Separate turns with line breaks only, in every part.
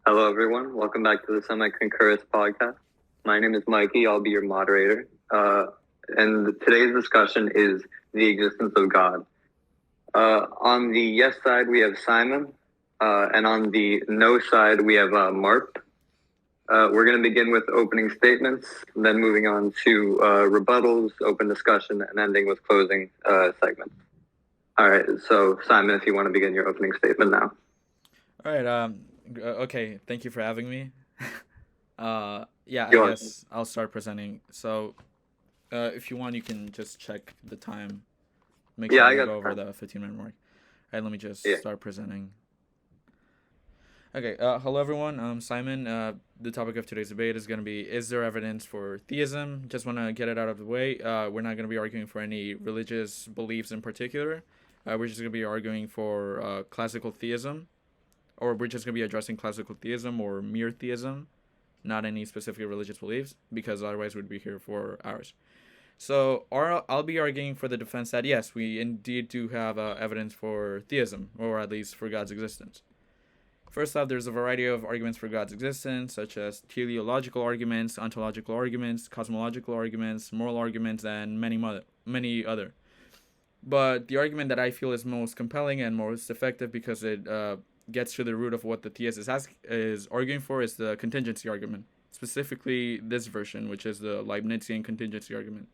Hello, everyone. Welcome back to the Semi-Concurrists podcast. My name is Mikey. I'll be your moderator. And today's discussion is the existence of God. On the yes side, we have Simon. And on the no side, we have Mark. We're going to begin with opening statements, then moving on to rebuttals, open discussion, and ending with closing segments. All right. So, Simon, if you want to begin your opening statement now.
All right. Okay. Thank you for having me. Yeah. I
Go on.
guess I'll start presenting. So, if you want, you can just check the time. Make sure
Yeah,
I
I
don't
got
go over
time.
the 15-minute mark. All right. Let me just
Yeah.
start presenting. Okay. Hello, everyone. I'm Simon. The topic of today's debate is going to be: Is there evidence for theism? Just want to get it out of the way. We're not going to be arguing for any religious beliefs in particular. We're just going to be arguing for classical theism, or we're just going to be addressing classical theism or mere theism, not any specific religious beliefs, because otherwise we'd be here for hours. So I'll be arguing for the defense that yes, we indeed do have evidence for theism, or at least for God's existence. First off, there's a variety of arguments for God's existence, such as teleological arguments, ontological arguments, cosmological arguments, moral arguments, and many other. But the argument that I feel is most compelling and most effective because it gets to the root of what the theist is arguing for is the contingency argument. Specifically, this version, which is the Leibnizian contingency argument.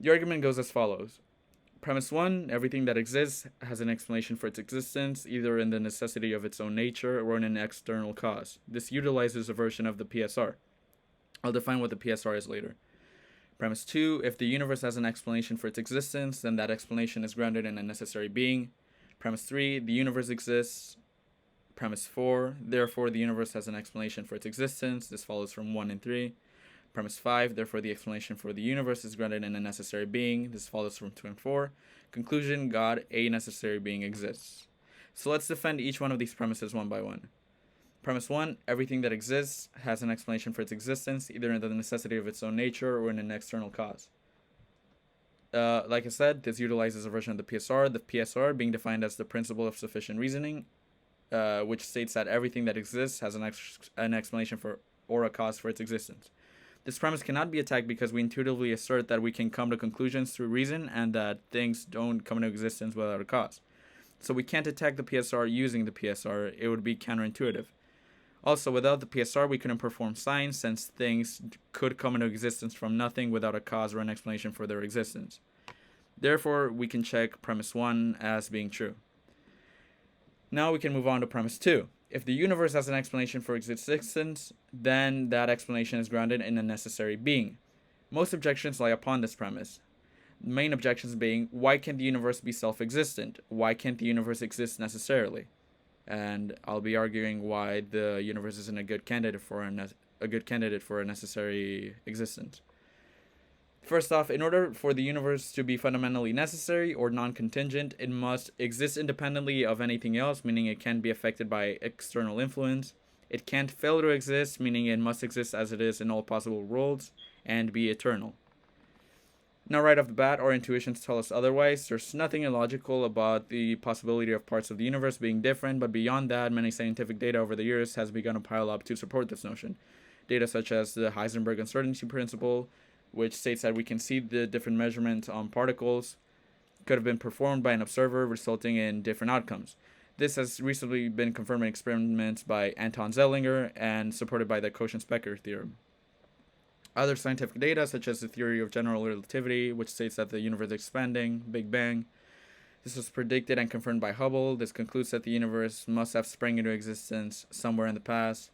The argument goes as follows. Premise 1, everything that exists has an explanation for its existence, either in the necessity of its own nature or in an external cause. This utilizes a version of the PSR. I'll define what the PSR is later. Premise 2, if the universe has an explanation for its existence, then that explanation is grounded in a necessary being. Premise 3, the universe exists. Premise 4, therefore the universe has an explanation for its existence. This follows from 1 and 3. Premise 5, therefore the explanation for the universe is grounded in a necessary being. This follows from 2 and 4. Conclusion, God, a necessary being, exists. So let's defend each one of these premises one by one. Premise 1, everything that exists has an explanation for its existence, either in the necessity of its own nature or in an external cause. Like I said, this utilizes a version of the PSR being defined as the principle of sufficient reasoning, which states that everything that exists has an explanation for or a cause for its existence. This premise cannot be attacked because we intuitively assert that we can come to conclusions through reason and that things don't come into existence without a cause. So we can't attack the PSR using the PSR, it would be counterintuitive. Also, without the PSR, we couldn't perform science since things could come into existence from nothing without a cause or an explanation for their existence. Therefore, we can check premise 1 as being true. Now we can move on to premise 2. If the universe has an explanation for its existence, then that explanation is grounded in a necessary being. Most objections lie upon this premise. The main objections being, why can't the universe be self-existent? Why can't the universe exist necessarily? And I'll be arguing why the universe isn't a good candidate for a necessary existence. First off, in order for the universe to be fundamentally necessary or non-contingent, it must exist independently of anything else, meaning it can't be affected by external influence. It can't fail to exist, meaning it must exist as it is in all possible worlds, and be eternal. Now, right off the bat, our intuitions tell us otherwise. There's nothing illogical about the possibility of parts of the universe being different, but beyond that, many scientific data over the years has begun to pile up to support this notion. Data such as the Heisenberg uncertainty principle, which states that we can see the different measurements on particles, could have been performed by an observer, resulting in different outcomes. This has recently been confirmed in experiments by Anton Zellinger and supported by the Cauchy-Specker theorem. Other scientific data, such as the theory of general relativity, which states that the universe is expanding, Big Bang. This was predicted and confirmed by Hubble. This concludes that the universe must have sprung into existence somewhere in the past.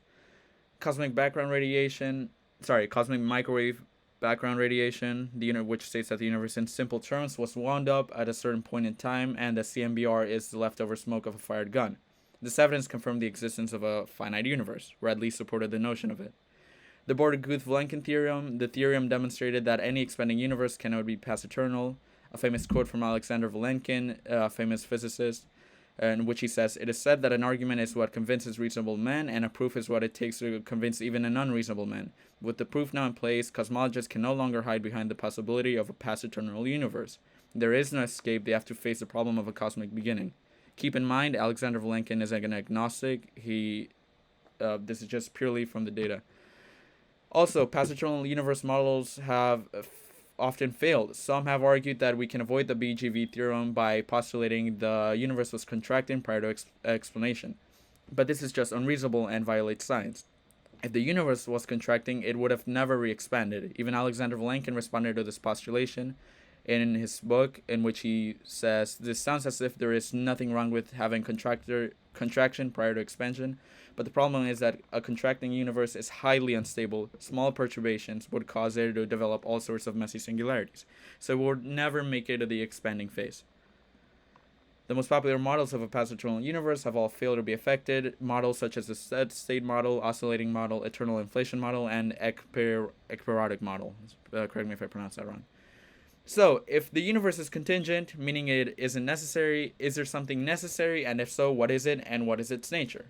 Cosmic microwave background radiation, which states that the universe in simple terms was wound up at a certain point in time and the CMBR is the leftover smoke of a fired gun. This evidence confirmed the existence of a finite universe, or at least supported the notion of it. The Borda-Guth-Vilenkin theorem, the theorem demonstrated that any expanding universe cannot be past eternal. A famous quote from Alexander Vilenkin, a famous physicist, in which he says, "It is said that an argument is what convinces reasonable men, and a proof is what it takes to convince even an unreasonable man. With the proof now in place, cosmologists can no longer hide behind the possibility of a past eternal universe. There is no escape, they have to face the problem of a cosmic beginning." Keep in mind, Alexander Vilenkin is an agnostic. He This is just purely from the data. Also, pastoral universe models have often failed. Some have argued that we can avoid the BGV theorem by postulating the universe was contracting prior to explanation. But this is just unreasonable and violates science. If the universe was contracting, it would have never re-expanded. Even Alexander Vilenkin responded to this postulation in his book, in which he says, "This sounds as if there is nothing wrong with having contraction prior to expansion, but the problem is that a contracting universe is highly unstable. Small perturbations would cause it to develop all sorts of messy singularities, so it would never make it to the expanding phase." The most popular models of a pastoral universe have all failed to be affected. Models such as the steady state model, oscillating model, eternal inflation model, and ekperiodic model. Correct me if I pronounce that wrong. So, if the universe is contingent, meaning it isn't necessary, is there something necessary, and if so, what is it, and what is its nature?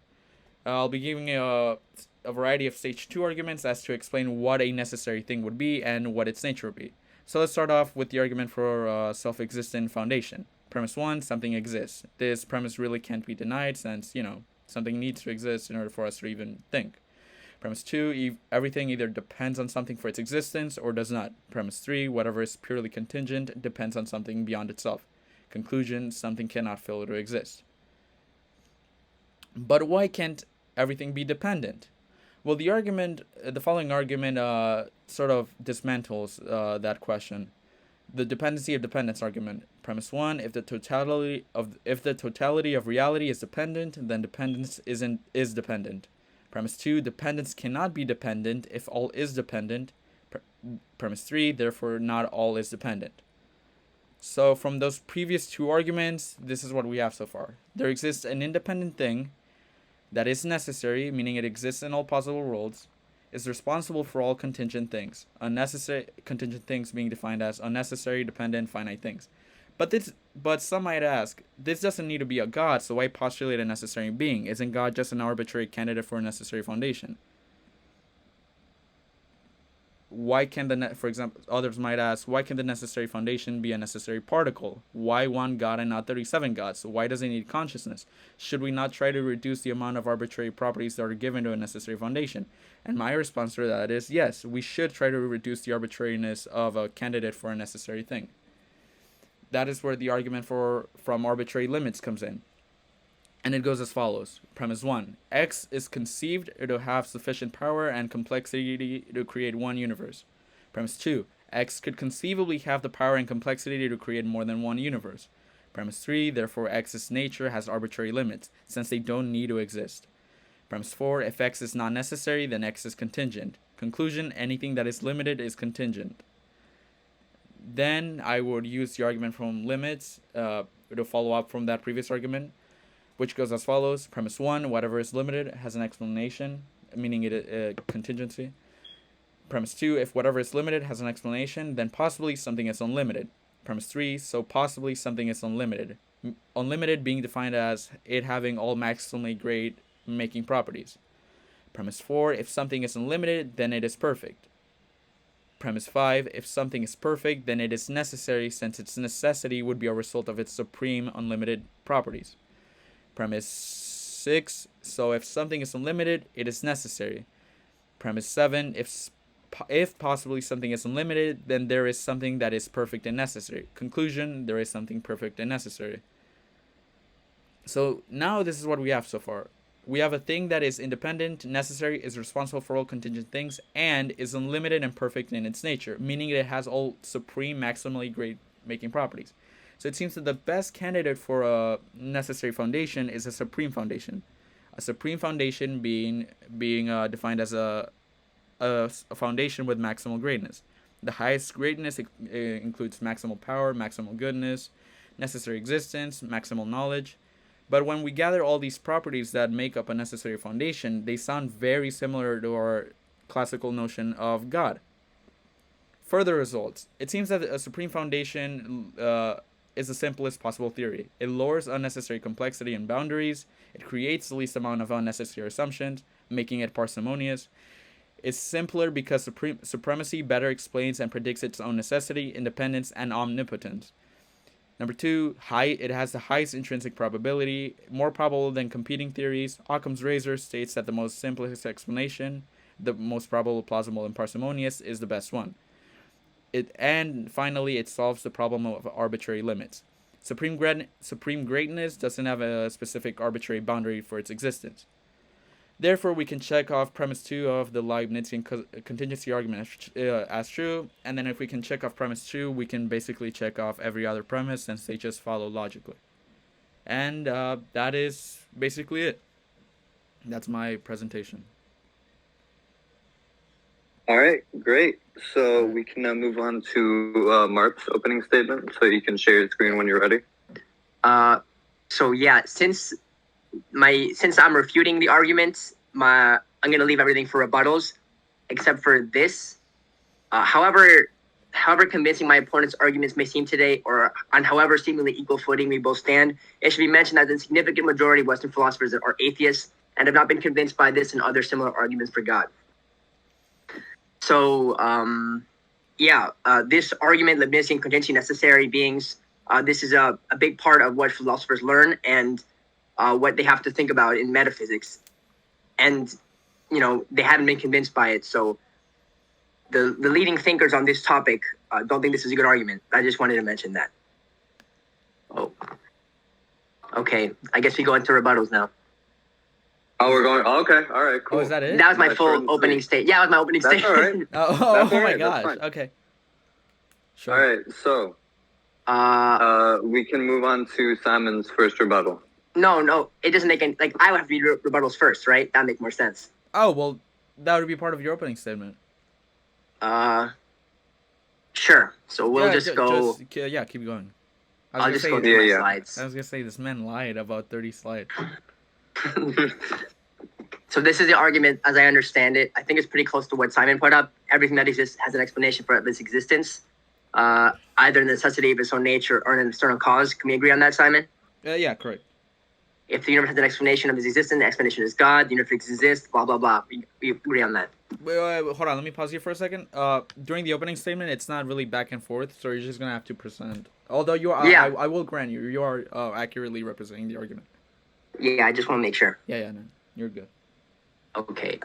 I'll be giving a variety of stage 2 arguments as to explain what a necessary thing would be and what its nature would be. So let's start off with the argument for self-existent foundation. Premise 1, something exists. This premise really can't be denied since, something needs to exist in order for us to even think. Premise 2, everything either depends on something for its existence or does not. Premise 3, whatever is purely contingent depends on something beyond itself. Conclusion, something cannot fail to exist. But why can't everything be dependent? Well, the following argument sort of dismantles that question. The dependency of dependence argument. Premise 1, if the totality of reality is dependent, then dependence is dependent. Premise 2, dependence cannot be dependent if all is dependent. Premise 3, therefore not all is dependent. So from those previous two arguments, this is what we have so far. There exists an independent thing that is necessary, meaning it exists in all possible worlds, is responsible for all contingent things. Unnecessary contingent things being defined as unnecessary, dependent, finite things. But some might ask, this doesn't need to be a god, so why postulate a necessary being? Isn't God just an arbitrary candidate for a necessary foundation? Why can for example, others might ask, why can the necessary foundation be a necessary particle? Why one god and not 37 gods? Why does it need consciousness? Should we not try to reduce the amount of arbitrary properties that are given to a necessary foundation? And my response to that is yes, we should try to reduce the arbitrariness of a candidate for a necessary thing. That is where the argument from arbitrary limits comes in. And it goes as follows. Premise 1. X is conceived to have sufficient power and complexity to create one universe. Premise 2. X could conceivably have the power and complexity to create more than one universe. Premise 3. Therefore, X's nature has arbitrary limits, since they don't need to exist. Premise 4. If X is not necessary, then X is contingent. Conclusion. Anything that is limited is contingent. Then I would use the argument from limits to follow up from that previous argument, which goes as follows. Premise 1, whatever is limited has an explanation, meaning it contingency. Premise 2, if whatever is limited has an explanation, then possibly something is unlimited. Premise 3, so possibly something is unlimited. Unlimited being defined as it having all maximally great making properties. Premise 4, if something is unlimited, then it is perfect. Premise 5, if something is perfect, then it is necessary, since its necessity would be a result of its supreme unlimited properties. Premise 6, so if something is unlimited, it is necessary. Premise 7, if possibly something is unlimited, then there is something that is perfect and necessary. Conclusion, there is something perfect and necessary. So now this is what we have so far. We have a thing that is independent, necessary, is responsible for all contingent things, and is unlimited and perfect in its nature, meaning it has all supreme, maximally great making properties. So it seems that the best candidate for a necessary foundation is a supreme foundation. A supreme foundation being defined as a foundation with maximal greatness. The highest greatness includes maximal power, maximal goodness, necessary existence, maximal knowledge. But when we gather all these properties that make up a necessary foundation, they sound very similar to our classical notion of God. Further results. It seems that a supreme foundation is the simplest possible theory. It lowers unnecessary complexity and boundaries. It creates the least amount of unnecessary assumptions, making it parsimonious. It's simpler because supremacy better explains and predicts its own necessity, independence, and omnipotence. Number 2, it has the highest intrinsic probability, more probable than competing theories. Occam's razor states that the most simplest explanation, the most probable, plausible, and parsimonious, is the best one. And finally, it solves the problem of arbitrary limits. Supreme greatness doesn't have a specific arbitrary boundary for its existence. Therefore, we can check off premise 2 of the Leibnizian contingency argument as true, and then if we can check off premise 2, we can basically check off every other premise since they just follow logically. And that is basically it. That's my presentation.
All right, great. So we can now move on to Mark's opening statement. So you can share your screen when you're ready.
So yeah, since I'm refuting the arguments, I'm gonna leave everything for rebuttals, except for this. However convincing my opponent's arguments may seem today, or on however seemingly equal footing we both stand, it should be mentioned that the significant majority of Western philosophers are atheists and have not been convinced by this and other similar arguments for God. So, this argument, Leibnizian contingency necessary beings, this is a big part of what philosophers learn and what they have to think about in metaphysics. And, they haven't been convinced by it. So the leading thinkers on this topic don't think this is a good argument. I just wanted to mention that. Oh, okay. I guess we go into rebuttals now.
Oh, we're going. Oh, okay, all right, cool.
Oh, is that it?
That was my full opening statement. Yeah, that was my opening
That's
statement.
all right.
Oh
That's all
my
right,
gosh.
that's fine.
Okay. Sure.
All right, so we can move on to Simon's first rebuttal.
No, it doesn't make any. Like, I would have to read rebuttals first, right? That would make more sense.
Oh, well, that would be part of your opening statement.
Sure. So we'll just go.
Keep going.
I'll just go through my slides.
I was gonna say this man lied about 30 slides.
So this is the argument, as I understand it. I think it's pretty close to what Simon put up. Everything that exists has an explanation for its existence, either a necessity of its own nature or an external cause. Can we agree on that, Simon?
Yeah, correct.
If the universe has an explanation of its existence, the explanation is God. The universe exists, blah, blah, blah. We agree on that.
Wait, hold on. Let me pause you for a second. During the opening statement, it's not really back and forth, so you're just going to have to present. Although you are,
yeah.
I will grant you are accurately representing the argument.
Yeah, I just want to make sure.
Yeah, no, you're good.
Okay.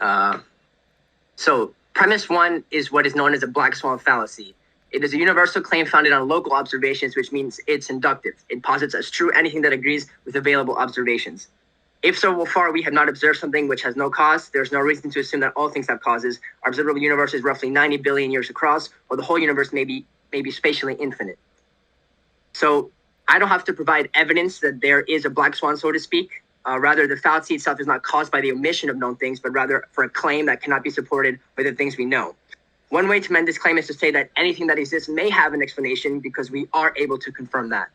So premise 1 is what is known as a black swan fallacy. It is a universal claim founded on local observations, which means it's inductive. It posits as true anything that agrees with available observations. If so far we have not observed something which has no cause, there's no reason to assume that all things have causes. Our observable universe is roughly 90 billion years across, or the whole universe may be spatially infinite. So I don't have to provide evidence that there is a black swan, so to speak. Rather, the fallacy itself is not caused by the omission of known things, but rather for a claim that cannot be supported by the things we know. One way to amend this claim is to say that anything that exists may have an explanation because we are able to confirm that.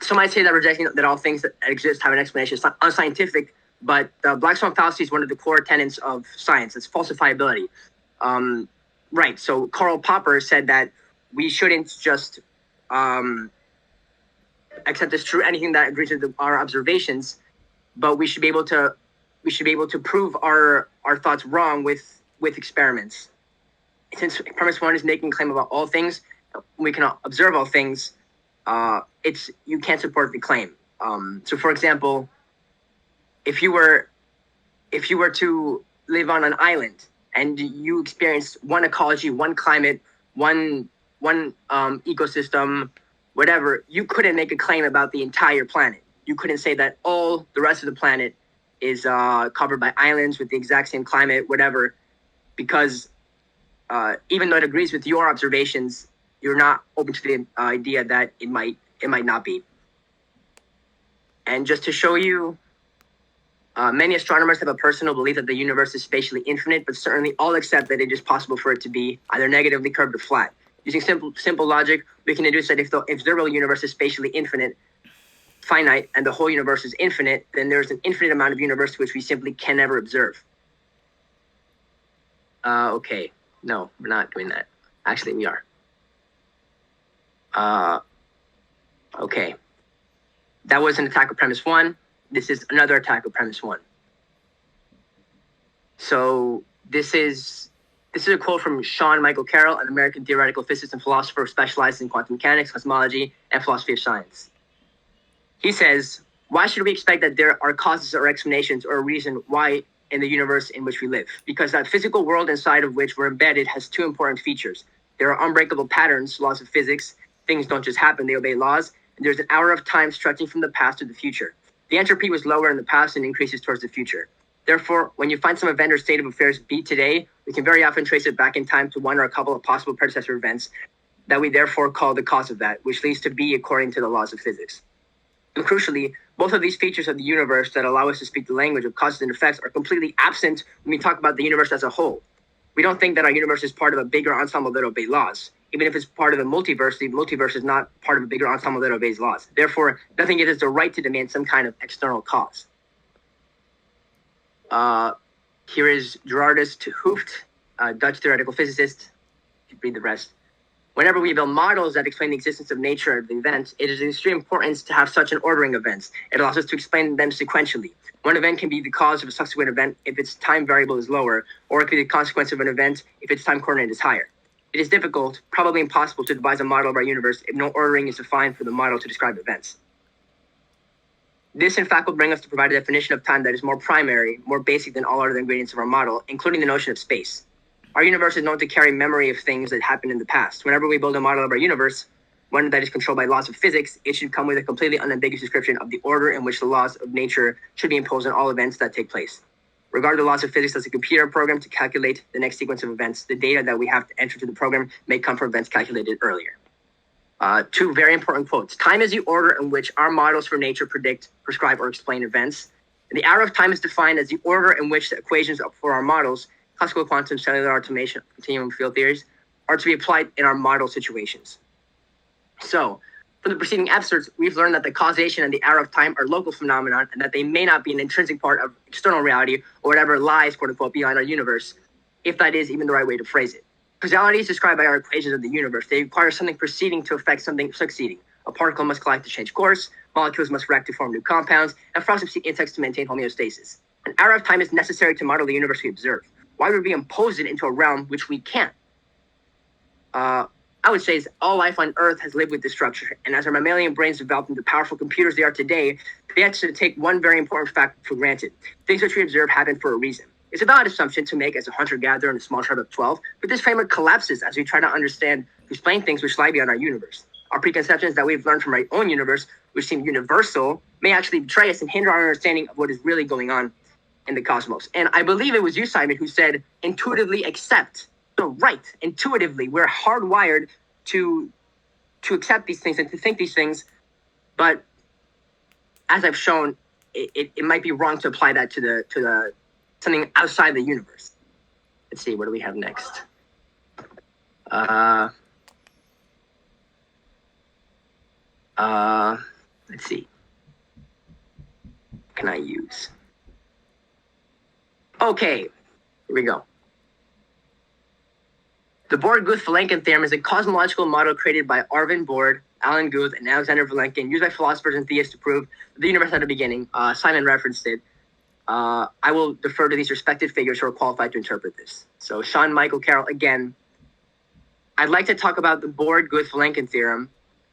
Some might say that rejecting that all things that exist have an explanation is unscientific, but the black swan fallacy is one of the core tenets of science. It's falsifiability. Right, so Karl Popper said that we shouldn't just accept as true anything that agrees with our observations, but we should be able to prove our thoughts wrong with experiments. Since premise 1 is making a claim about all things, we can observe all things. You can't support the claim. So, for example, if you were to live on an island and you experienced one ecology, one climate, one ecosystem, whatever, you couldn't make a claim about the entire planet. You couldn't say that all the rest of the planet is covered by islands with the exact same climate, whatever, because even though it agrees with your observations, you're not open to the idea that it might not be. And just to show you, many astronomers have a personal belief that the universe is spatially infinite, but certainly all accept that it is possible for it to be either negatively curved or flat. Using simple logic, we can deduce that if the observable universe is spatially finite, and the whole universe is infinite, then there's an infinite amount of universe which we simply can never observe. Okay, no, we're not doing that. Actually, we are. Okay. That was an attack of premise 1. This is another attack of premise 1. So this is This is a quote from Sean Michael Carroll, an American theoretical physicist and philosopher specialized in quantum mechanics, cosmology, and philosophy of science. He says, why should we expect that there are causes or explanations or a reason why in the universe in which we live? Because that physical world inside of which we're embedded has two important features. There are unbreakable patterns, laws of physics. Things don't just happen, they obey laws. And there's an hour of time stretching from the past to the future. The entropy was lower in the past and increases towards the future. Therefore, when you find some event or state of affairs be today, we can very often trace it back in time to one or a couple of possible predecessor events that we therefore call the cause of that, which leads to be according to the laws of physics. And crucially, both of these features of the universe that allow us to speak the language of causes and effects are completely absent when we talk about the universe as a whole. We don't think that our universe is part of a bigger ensemble that obeys laws. Even if it's part of the multiverse is not part of a bigger ensemble that obeys laws. Therefore, nothing gives us the right to demand some kind of external cause. Here is Gerardus de Hooft, a Dutch theoretical physicist. You can read the rest. Whenever we build models that explain the existence of nature of the event, it is of extreme importance to have such an ordering of events. It allows us to explain them sequentially. One event can be the cause of a subsequent event if its time variable is lower, or it could be the consequence of an event if its time coordinate is higher. It is difficult, probably impossible, to devise a model of our universe if no ordering is defined for the model to describe events. This, in fact, will bring us to provide a definition of time that is more primary, more basic than all other ingredients of our model, including the notion of space. Our universe is known to carry memory of things that happened in the past. Whenever we build a model of our universe, one that is controlled by laws of physics, it should come with a completely unambiguous description of the order in which the laws of nature should be imposed on all events that take place. Regard the laws of physics as a computer program to calculate the next sequence of events. The data that we have to enter to the program may come from events calculated earlier. Two very important quotes. Time is the order in which our models for nature predict, prescribe, or explain events. And the hour of time is defined as the order in which the equations for our models, classical quantum, cellular automation, continuum field theories, are to be applied in our model situations. So, from the preceding excerpts, we've learned that the causation and the hour of time are local phenomena and that they may not be an intrinsic part of external reality or whatever lies, quote unquote, behind our universe, if that is even the right way to phrase it. Causality is described by our equations of the universe. They require something preceding to affect something succeeding. A particle must collide to change course, molecules must react to form new compounds, and frost insects to maintain homeostasis. An hour of time is necessary to model the universe we observe. Why would we impose it into a realm which we can't? I would say is all life on Earth has lived with this structure, and as our mammalian brains developed into powerful computers they are today, they had to take one very important fact for granted. Things which we observe happen for a reason. It's a valid assumption to make as a hunter-gatherer in a small tribe of 12, but this framework collapses as we try to understand, explain things which lie beyond our universe. Our preconceptions that we've learned from our own universe, which seem universal, may actually betray us and hinder our understanding of what is really going on in the cosmos. And I believe it was you, Simon, who said, intuitively accept. So right, intuitively, we're hardwired to accept these things and to think these things, but as I've shown, it might be wrong to apply that to the something outside the universe. Let's see, what do we have next? Let's see. What can I use? Okay, here we go. The Born-Guth-Vilenkin theorem is a cosmological model created by Arvin Bord, Alan Guth, and Alexander Vilenkin, used by philosophers and theists to prove that the universe had a beginning. Simon referenced it. I will defer to these respected figures who are qualified to interpret this. So Sean Michael Carroll, again, I'd like to talk about the Born-Guth-Vilenkin theorem.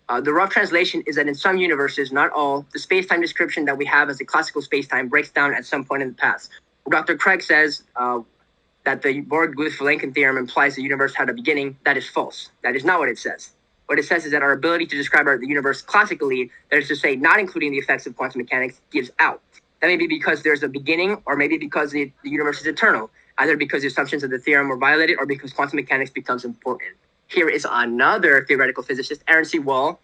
The rough translation is that in some universes, not all, the space-time description that we have as a classical space-time breaks down at some point in the past. Dr. Craig says that the Born-Guth-Vilenkin theorem implies the universe had a beginning. That is false. That is not what it says. What it says is that our ability to describe the universe classically, that is to say, not including the effects of quantum mechanics, gives out. That may be because there's a beginning, or maybe because the universe is eternal, either because the assumptions of the theorem were violated or because quantum mechanics becomes important. Here is another theoretical physicist, Aaron C. Wall.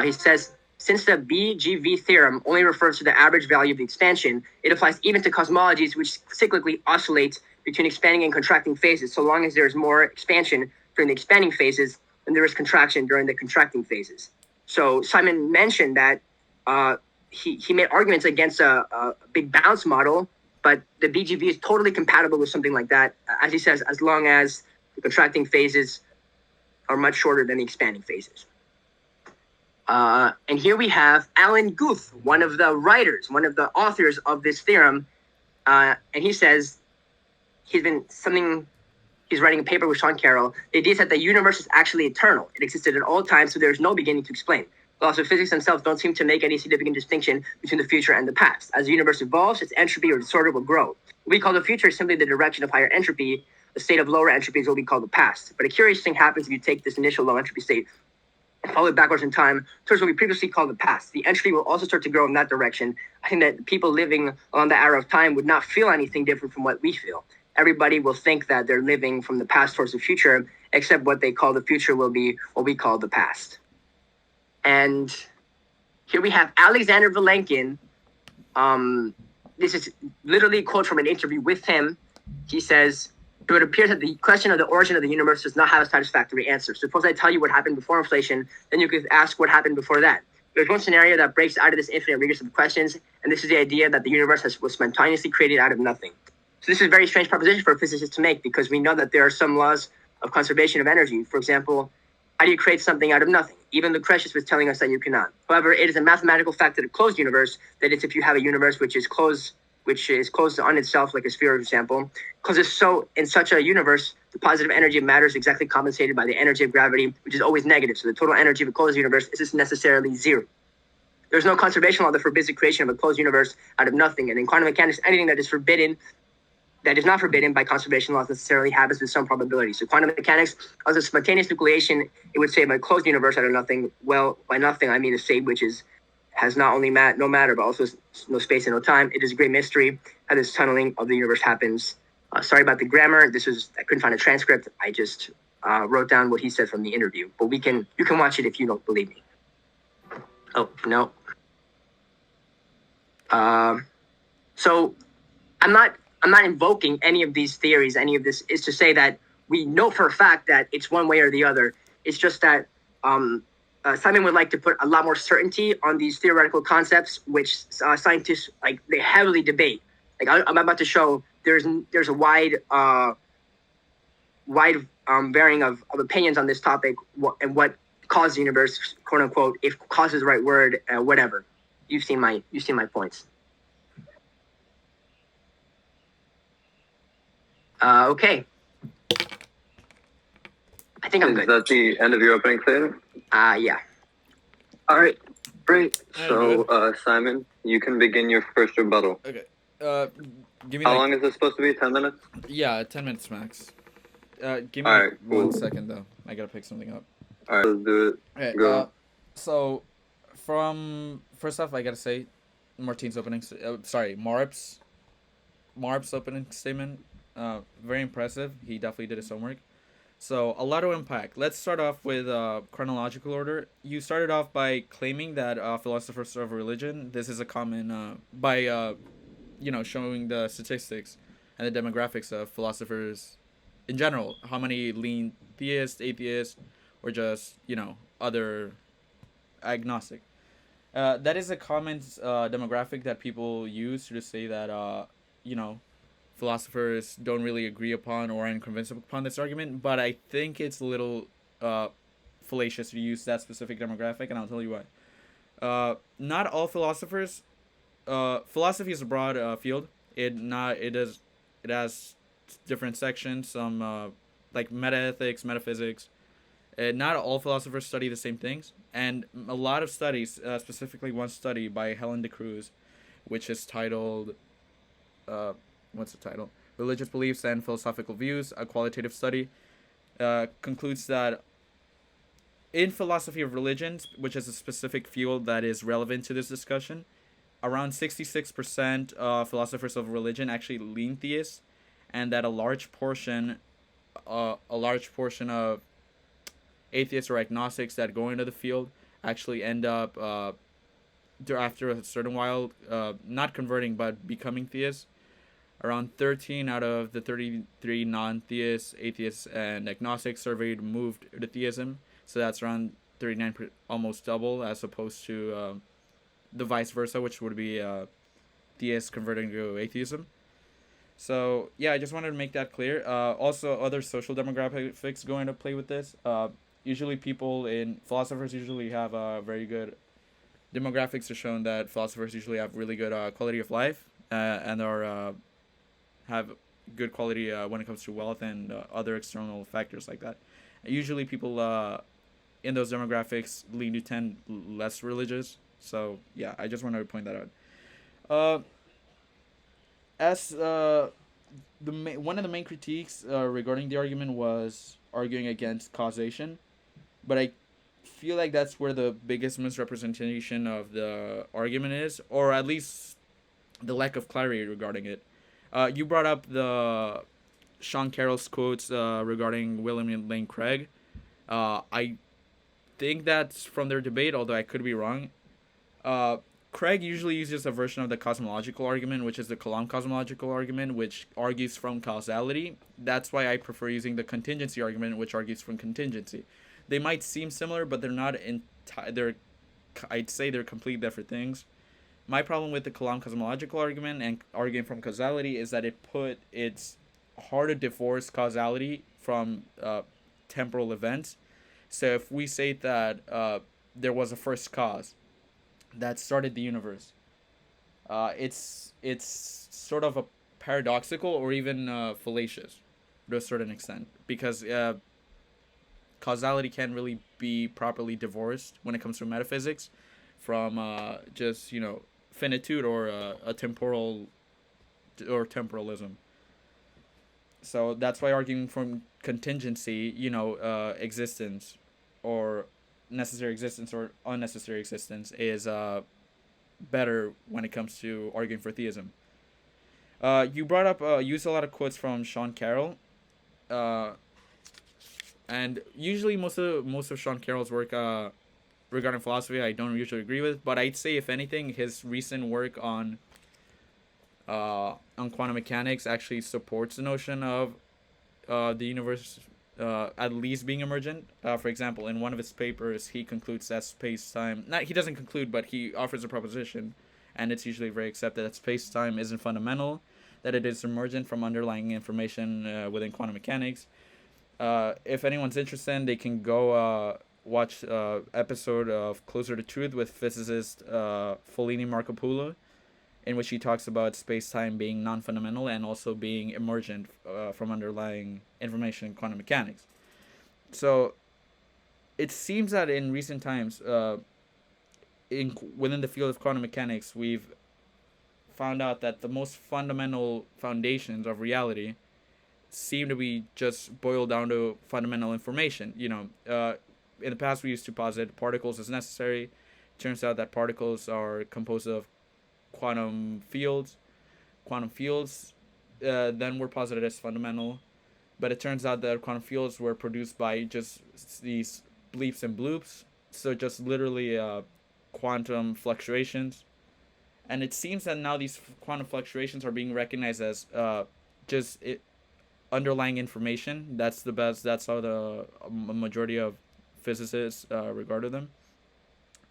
He says, since the BGV theorem only refers to the average value of the expansion, it applies even to cosmologies which cyclically oscillate between expanding and contracting phases, so long as there is more expansion during the expanding phases than there is contraction during the contracting phases. So Simon mentioned that he made arguments against a big bounce model, but the BGV is totally compatible with something like that, as he says, as long as the contracting phases are much shorter than the expanding phases. And here we have Alan Guth, one of the writers, one of the authors of this theorem, and he says he's been something he's writing a paper with Sean Carroll. The idea is that the universe is actually eternal. It existed at all times, so there's no beginning to explain. Laws of physics themselves don't seem to make any significant distinction between the future and the past. As the universe evolves, its entropy or disorder will grow. What we call the future is simply the direction of higher entropy. The state of lower entropy is what we call the past. But a curious thing happens if you take this initial low entropy state and follow it backwards in time towards what we previously called the past. The entropy will also start to grow in that direction. I think that people living along the arrow of time would not feel anything different from what we feel. Everybody will think that they're living from the past towards the future, except what they call the future will be what we call the past. And here we have Alexander Vilenkin. This is literally a quote from an interview with him. He says, "It appears that the question of the origin of the universe does not have a satisfactory answer. Suppose I tell you what happened before inflation, then you could ask what happened before that. There's one scenario that breaks out of this infinite regress of questions, and this is the idea that the universe was spontaneously created out of nothing." So this is a very strange proposition for a physicist to make, because we know that there are some laws of conservation of energy. For example, how do you create something out of nothing? Even Lucretius was telling us that you cannot. However, it is a mathematical fact that a closed universe, that is, if you have a universe which is closed on itself, like a sphere, for example, because it's so in such a universe, the positive energy of matter is exactly compensated by the energy of gravity, which is always negative. So the total energy of a closed universe is necessarily zero. There's no conservation law that forbids the creation of a closed universe out of nothing. And in quantum mechanics, anything that is forbidden, that is not forbidden by conservation laws, necessarily happens with some probability. So quantum mechanics, as a spontaneous nucleation, it would say a closed universe out of nothing. Well, by nothing, I mean a state which has not only no matter, but also no space and no time. It is a great mystery how this tunneling of the universe happens. Sorry about the grammar. I couldn't find a transcript. I just wrote down what he said from the interview. But you can watch it if you don't believe me. Oh, no. So I'm not invoking any of these theories. Any of this is to say that we know for a fact that it's one way or the other. It's just that Simon would like to put a lot more certainty on these theoretical concepts, which scientists they heavily debate. I'm about to show, there's a wide varying of opinions on this topic and what caused the universe, quote unquote, if cause is the right word, whatever. You've seen my points. Okay. I think I'm good.
Is that the end of your opening statement?
Yeah.
All right, great. So, Simon, you can begin your first rebuttal.
Okay. Give me.
How long is this supposed to be? 10 minutes?
Yeah, 10 minutes max. Give me
All right, cool.
1 second though. I gotta pick something up.
All right, let's do it.
Okay.
Go.
So, first off, I gotta say, Martín's opening. Marp's opening statement. Very impressive. He definitely did his homework. So, a lot to unpack. Let's start off with chronological order. You started off by claiming that philosophers of religion, this is a common, by, showing the statistics and the demographics of philosophers in general. How many lean theists, atheists, or just, other agnostic. That is a common demographic that people use to just say that, philosophers don't really agree upon or are unconvinced upon this argument, but I think it's a little fallacious to use that specific demographic, and I'll tell you why. Not all philosophers. Philosophy is a broad field. It has different sections. Some like metaethics, metaphysics. Not all philosophers study the same things, and a lot of studies, specifically one study by Helen de Cruz, which is titled. What's the title? Religious Beliefs and Philosophical Views, a qualitative study, concludes that in philosophy of religions, which is a specific field that is relevant to this discussion, around 66% of philosophers of religion actually lean theists, and that a large portion of atheists or agnostics that go into the field actually end up after a certain while not converting but becoming theists. Around 13 out of the 33 non-theists, atheists, and agnostics surveyed moved to theism. So that's around 39, almost double, as opposed to the vice versa, which would be theists converting to atheism. So, yeah, I just wanted to make that clear. Also, other social demographics go into play with this. Usually philosophers usually have very good demographics are shown that philosophers usually have really good quality of life and are have good quality when it comes to wealth and other external factors like that. Usually, people in those demographics lean to tend less religious. So yeah, I just wanted to point that out. Uh, as one of the main critiques regarding the argument was arguing against causation, but I feel like that's where the biggest misrepresentation of the argument is, or at least the lack of clarity regarding it. You brought up the Sean Carroll's quotes regarding William Lane Craig. I think that's from their debate, although I could be wrong. Uh, Craig usually uses a version of the cosmological argument, which is the Kalam cosmological argument, which argues from causality. That's why I prefer using the contingency argument, which argues from contingency. They might seem similar, but they're not. I'd say they're completely different things. My problem with the Kalam cosmological argument and arguing from causality is that it's hard to divorce causality from temporal events. So if we say that there was a first cause that started the universe, it's sort of a paradoxical or even fallacious to a certain extent, because causality can't really be properly divorced when it comes to metaphysics from just finitude or a temporal or temporalism. So that's why arguing from contingency, existence or necessary existence or unnecessary existence is better when it comes to arguing for theism. You brought up used a lot of quotes from Sean Carroll, and usually most of Sean Carroll's work regarding philosophy I don't usually agree with, but I'd say if anything his recent work on quantum mechanics actually supports the notion of the universe at least being emergent. For example, in one of his papers, he concludes that space-time... he doesn't conclude, but he offers a proposition, and it's usually very accepted, that space-time isn't fundamental, that it is emergent from underlying information within quantum mechanics. If anyone's interested, they can go watch episode of Closer to Truth with physicist Follini Marcopoulou, in which he talks about space-time being non-fundamental and also being emergent from underlying information in quantum mechanics. So it seems that in recent times, within the field of quantum mechanics, we've found out that the most fundamental foundations of reality seem to be just boiled down to fundamental information. In the past we used to posit particles as necessary. Turns out that particles are composed of quantum fields. Quantum fields then were posited as fundamental, but it turns out that quantum fields were produced by just these bleeps and bloops, so just literally quantum fluctuations. And it seems that now these quantum fluctuations are being recognized as underlying information. That's how the majority of physicists regarded them.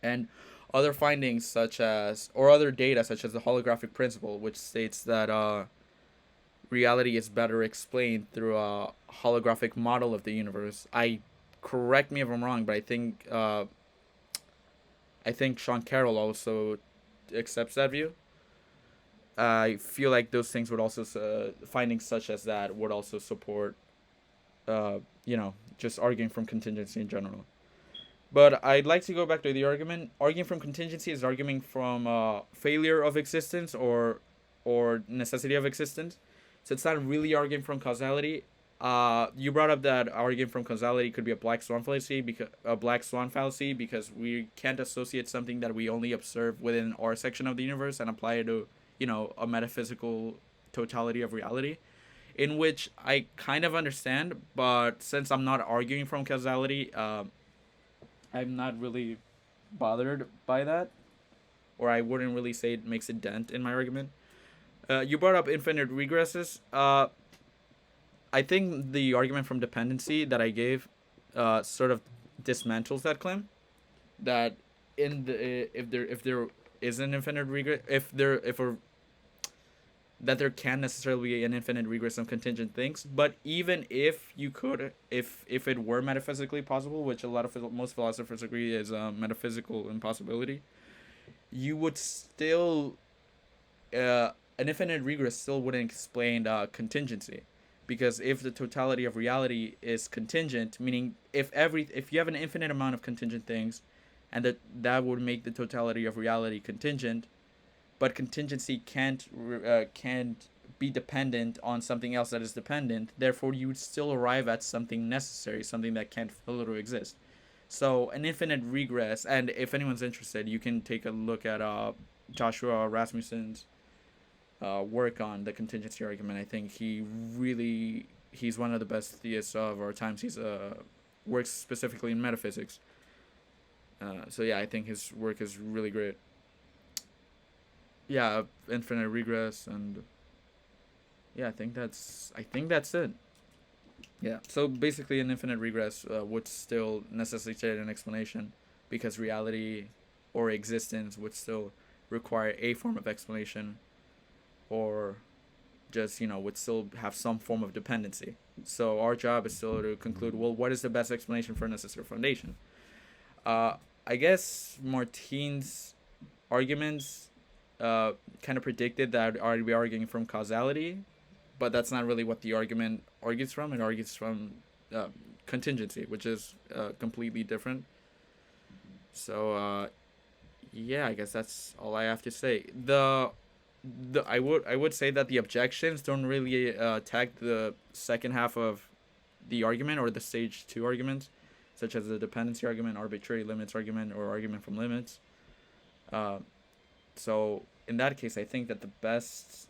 And other findings other data such as the holographic principle, which states that reality is better explained through a holographic model of the universe. Correct me if I'm wrong, but I think Sean Carroll also accepts that view. I feel like those things would also findings such as that would also support just arguing from contingency in general. But I'd like to go back to the argument. Arguing from contingency is arguing from failure of existence or necessity of existence. So it's not really arguing from causality. You brought up that arguing from causality could be a black swan fallacy because we can't associate something that we only observe within our section of the universe and apply it to a metaphysical totality of reality, in which I kind of understand, but since I'm not arguing from causality, I'm not really bothered by that, or I wouldn't really say it makes a dent in my argument. You brought up infinite regresses. I think the argument from dependency that I gave sort of dismantles that claim. That if there is an infinite regress, that there can necessarily be an infinite regress of contingent things, but even if it were metaphysically possible, which most philosophers agree is a metaphysical impossibility, you would still an infinite regress still wouldn't explain contingency, because if the totality of reality is contingent, meaning if you have an infinite amount of contingent things, and that would make the totality of reality contingent, but contingency can't be dependent on something else that is dependent. Therefore, you would still arrive at something necessary, something that can't fail to exist. So an infinite regress, and if anyone's interested, you can take a look at Joshua Rasmussen's work on the contingency argument. I think he's one of the best theists of our times. He's works specifically in metaphysics. So yeah, I think his work is really great. Yeah, infinite regress, and yeah, I think that's it. Yeah. So basically, an infinite regress would still necessitate an explanation, because reality or existence would still require a form of explanation, or just would still have some form of dependency. So our job is still to conclude, well, what is the best explanation for a necessary foundation? I guess Martine's arguments kind of predicted that I'd be arguing from causality, but that's not really what the argument argues from. It argues from contingency, which is completely different. So yeah, I guess that's all I have to say. I would say that the objections don't really attack the second half of the argument, or the stage 2 arguments, such as the dependency argument, arbitrary limits argument, or argument from limits. So in that case, I think that the best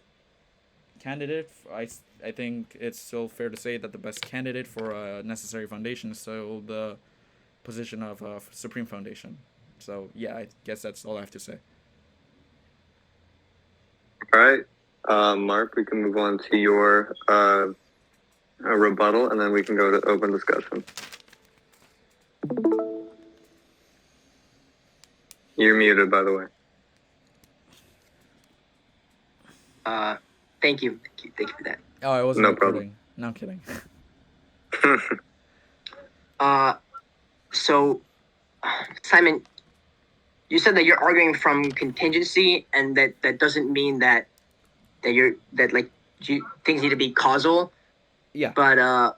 candidate, I think it's still fair to say that the best candidate for a necessary foundation is still the position of supreme foundation. So yeah, I guess that's all I have to say.
All right, Mark, we can move on to your rebuttal, and then we can go to open discussion. You're muted, by the way.
Thank you for that.
Oh, I wasn't
No
recording.
problem.
No, I'm kidding.
So, Simon, you said that you're arguing from contingency, and that doesn't mean that things need to be causal.
Yeah.
But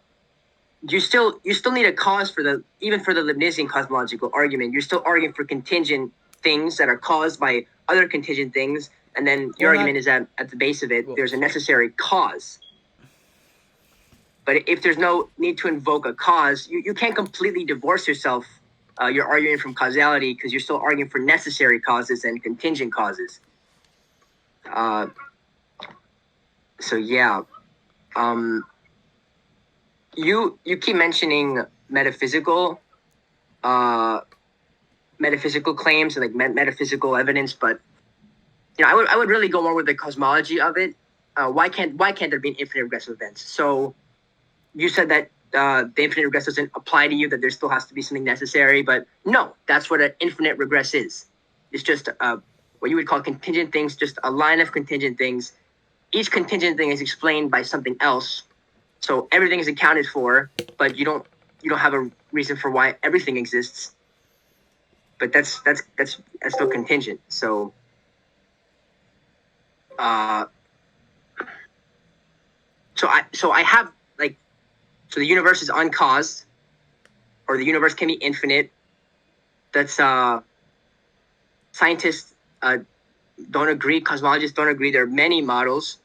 you still need a cause for the Leibnizian cosmological argument. You're still arguing for contingent things that are caused by other contingent things, and then your argument is that at the base of it, there's a necessary cause. But if there's no need to invoke a cause, you can't completely divorce yourself. You're arguing from causality because you're still arguing for necessary causes and contingent causes. So yeah, you keep mentioning metaphysical claims and metaphysical evidence, but I would really go more with the cosmology of it. Why can't there be an infinite regressive events? So you said that the infinite regress doesn't apply to you, that there still has to be something necessary, but no, that's what an infinite regress is. It's just what you would call contingent things, just a line of contingent things. Each contingent thing is explained by something else, so everything is accounted for, but you don't have a reason for why everything exists. But that's still contingent. So so I have so the universe is uncaused, or the universe can be infinite. That's scientists don't agree. Cosmologists don't agree. There are many models.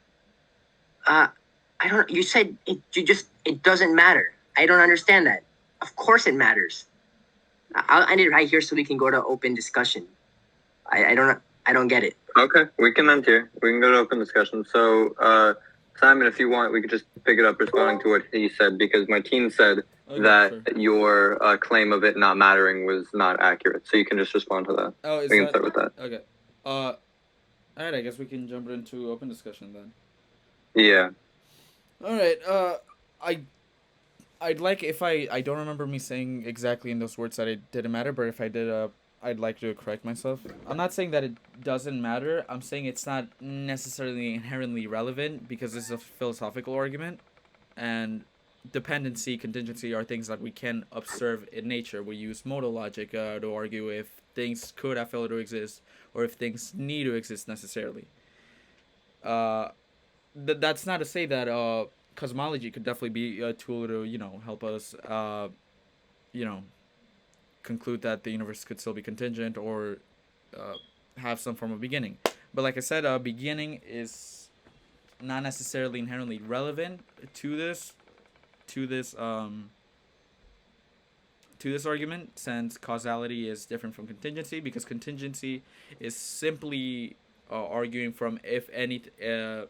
You said it doesn't matter. I don't understand that. Of course it matters. I'll end it right here so we can go to open discussion. I don't get it.
Okay, we can end here. We can go to open discussion. So, Simon, if you want, we could just pick it up responding to what he said, because Martine said that your claim of it not mattering was not accurate. So you can just respond to that.
Oh,
we can start with that.
Okay. All right, I guess we can jump into open discussion then.
Yeah.
All right. I'd like, if I don't remember me saying exactly in those words that it didn't matter, but if I did, I'd like to correct myself. I'm not saying that it doesn't matter. I'm saying it's not necessarily inherently relevant, because this is a philosophical argument, and dependency, contingency are things that we can observe in nature. We use modal logic to argue if things could have failed to exist, or if things need to exist necessarily. That's not to say that cosmology could definitely be a tool to help us conclude that the universe could still be contingent or have some form of beginning. But like I said, beginning is not necessarily inherently relevant to this to this um to this argument, since causality is different from contingency, because contingency is simply arguing from the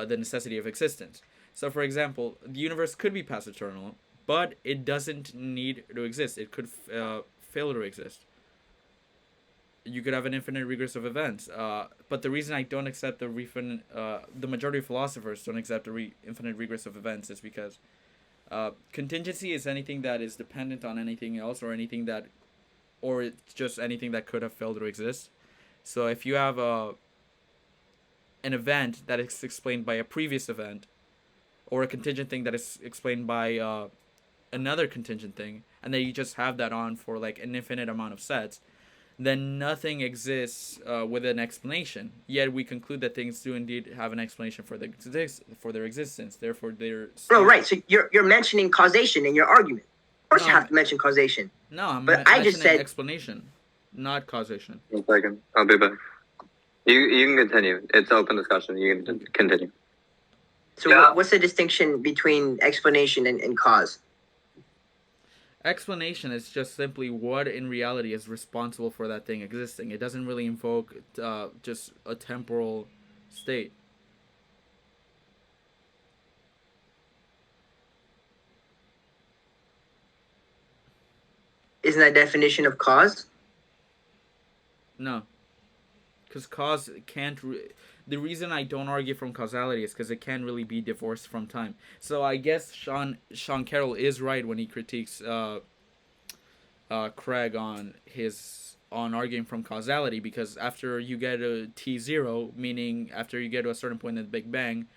necessity of existence. So, for example, the universe could be past eternal, but it doesn't need to exist. It could fail to exist. You could have an infinite regress of events. But the reason I don't accept the majority of philosophers don't accept the infinite regress of events is because contingency is anything that is dependent on anything else, or it's just anything that could have failed to exist. So if you have an event that is explained by a previous event, or a contingent thing that is explained by another contingent thing, and then you just have that on for like an infinite amount of sets, then nothing exists with an explanation. Yet we conclude that things do indeed have an explanation for their existence. Therefore, they're
right. So you're mentioning causation in your argument. Of course, you have to mention causation.
No, I'm
but I just said
explanation, not causation.
1 second, I'll be back. You can continue. It's open discussion. You can continue.
So what's the distinction between explanation and cause?
Explanation is just simply what in reality is responsible for that thing existing. It doesn't really invoke just a temporal state.
Isn't that definition of cause?
No. Because cause can't... The reason I don't argue from causality is because it can't really be divorced from time. So I guess Sean Carroll is right when he critiques Craig on arguing from causality, because after you get a T0, meaning after you get to a certain point in the Big Bang,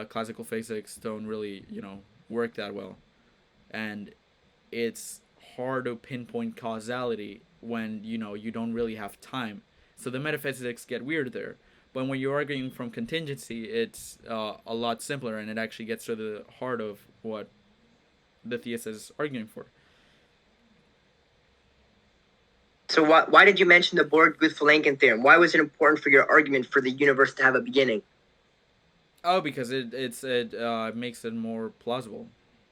classical physics don't really work that well, and it's hard to pinpoint causality when you don't really have time. So the metaphysics get weird there. But when you're arguing from contingency, it's a lot simpler, and it actually gets to the heart of what the theist is arguing for.
So why did you mention the Borg-Guth-Vilenkin theorem? Why was it important for your argument for the universe to have a beginning?
Oh, because it makes it more plausible.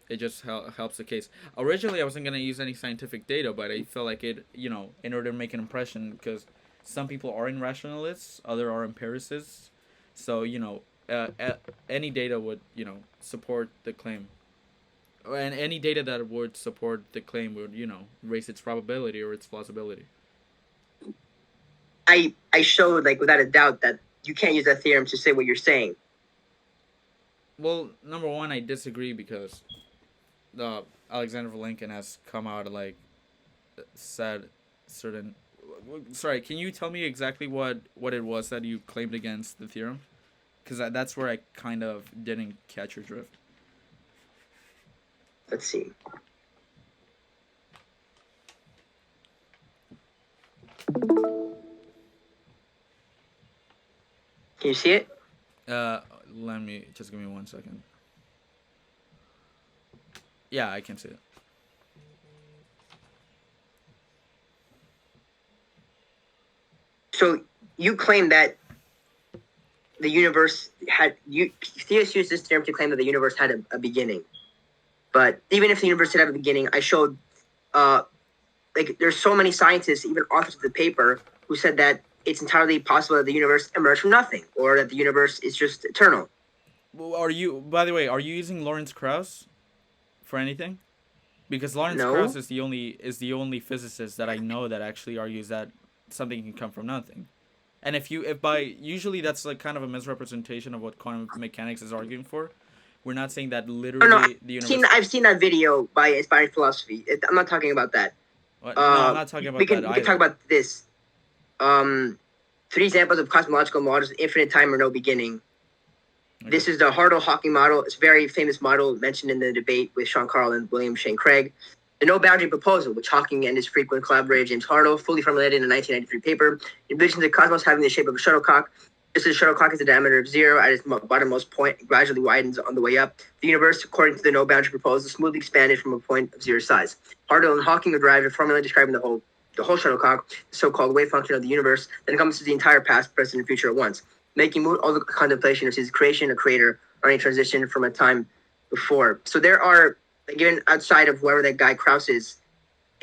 It just helps the case. Originally, I wasn't going to use any scientific data, but I felt like it, in order to make an impression, because some people are rationalists, others are empiricists. So, any data would, support the claim. And any data that would support the claim would, raise its probability or its plausibility.
I showed, without a doubt, that you can't use that theorem to say what you're saying.
Well, number one, I disagree because Alexander Vilenkin has come out and, said certain... Sorry, can you tell me exactly what it was that you claimed against the theorem? Because that's where I kind of didn't catch your drift.
Let's see. Can you see it?
Let me just give me 1 second. Yeah, I can see it.
So you claim that the universe Theist used this theorem to claim that the universe had a beginning. But even if the universe did have a beginning, I showed, there's so many scientists, even authors of the paper, who said that it's entirely possible that the universe emerged from nothing, or that the universe is just eternal.
Well, by the way, are you using Lawrence Krauss for anything? Because Lawrence Krauss is the only physicist that I know that actually argues that something can come from nothing. And usually that's kind of a misrepresentation of what quantum mechanics is arguing for. We're not saying that literally the universe...
I've seen that video by Inspired Philosophy. I'm not talking about that.
What? No, I'm not talking about that either.
We can talk about this. 3 examples of cosmological models with infinite time or no beginning. Okay. This is the Hartle-Hawking model. It's a very famous model mentioned in the debate with Sean Carroll and William Shane Craig. The no-boundary proposal, which Hawking and his frequent collaborator James Hartle fully formulated in a 1993 paper, envisions the cosmos having the shape of a shuttlecock. Just as the shuttlecock has a diameter of 0 at its bottommost point, it gradually widens on the way up. The universe, according to the no-boundary proposal, smoothly expanded from a point of 0 size. Hartle and Hawking have derived a formula describing the whole shuttlecock, the so-called wave function of the universe, that encompasses the entire past, present, and future at once, making moot all the contemplation of his creation, a creator, or any transition from a time before. So there are, given outside of whoever that guy Krauss is,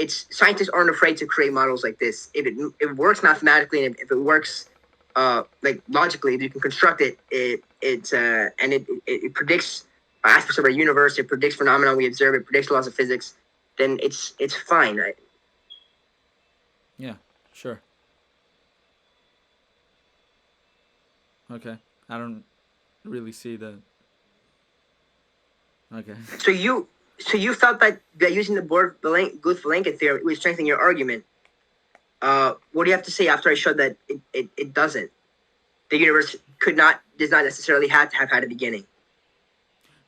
scientists aren't afraid to create models like this. If it works mathematically, and if it works like logically, if you can construct it, it predicts aspects of our universe, it predicts phenomena we observe, it predicts laws of physics, then it's fine, right?
Yeah, sure. Okay, I don't really see the. Okay.
So you felt that using the Guth-Vilenkin theorem would strengthen your argument. What do you have to say after I showed that it doesn't? The universe does not necessarily have to have had a beginning.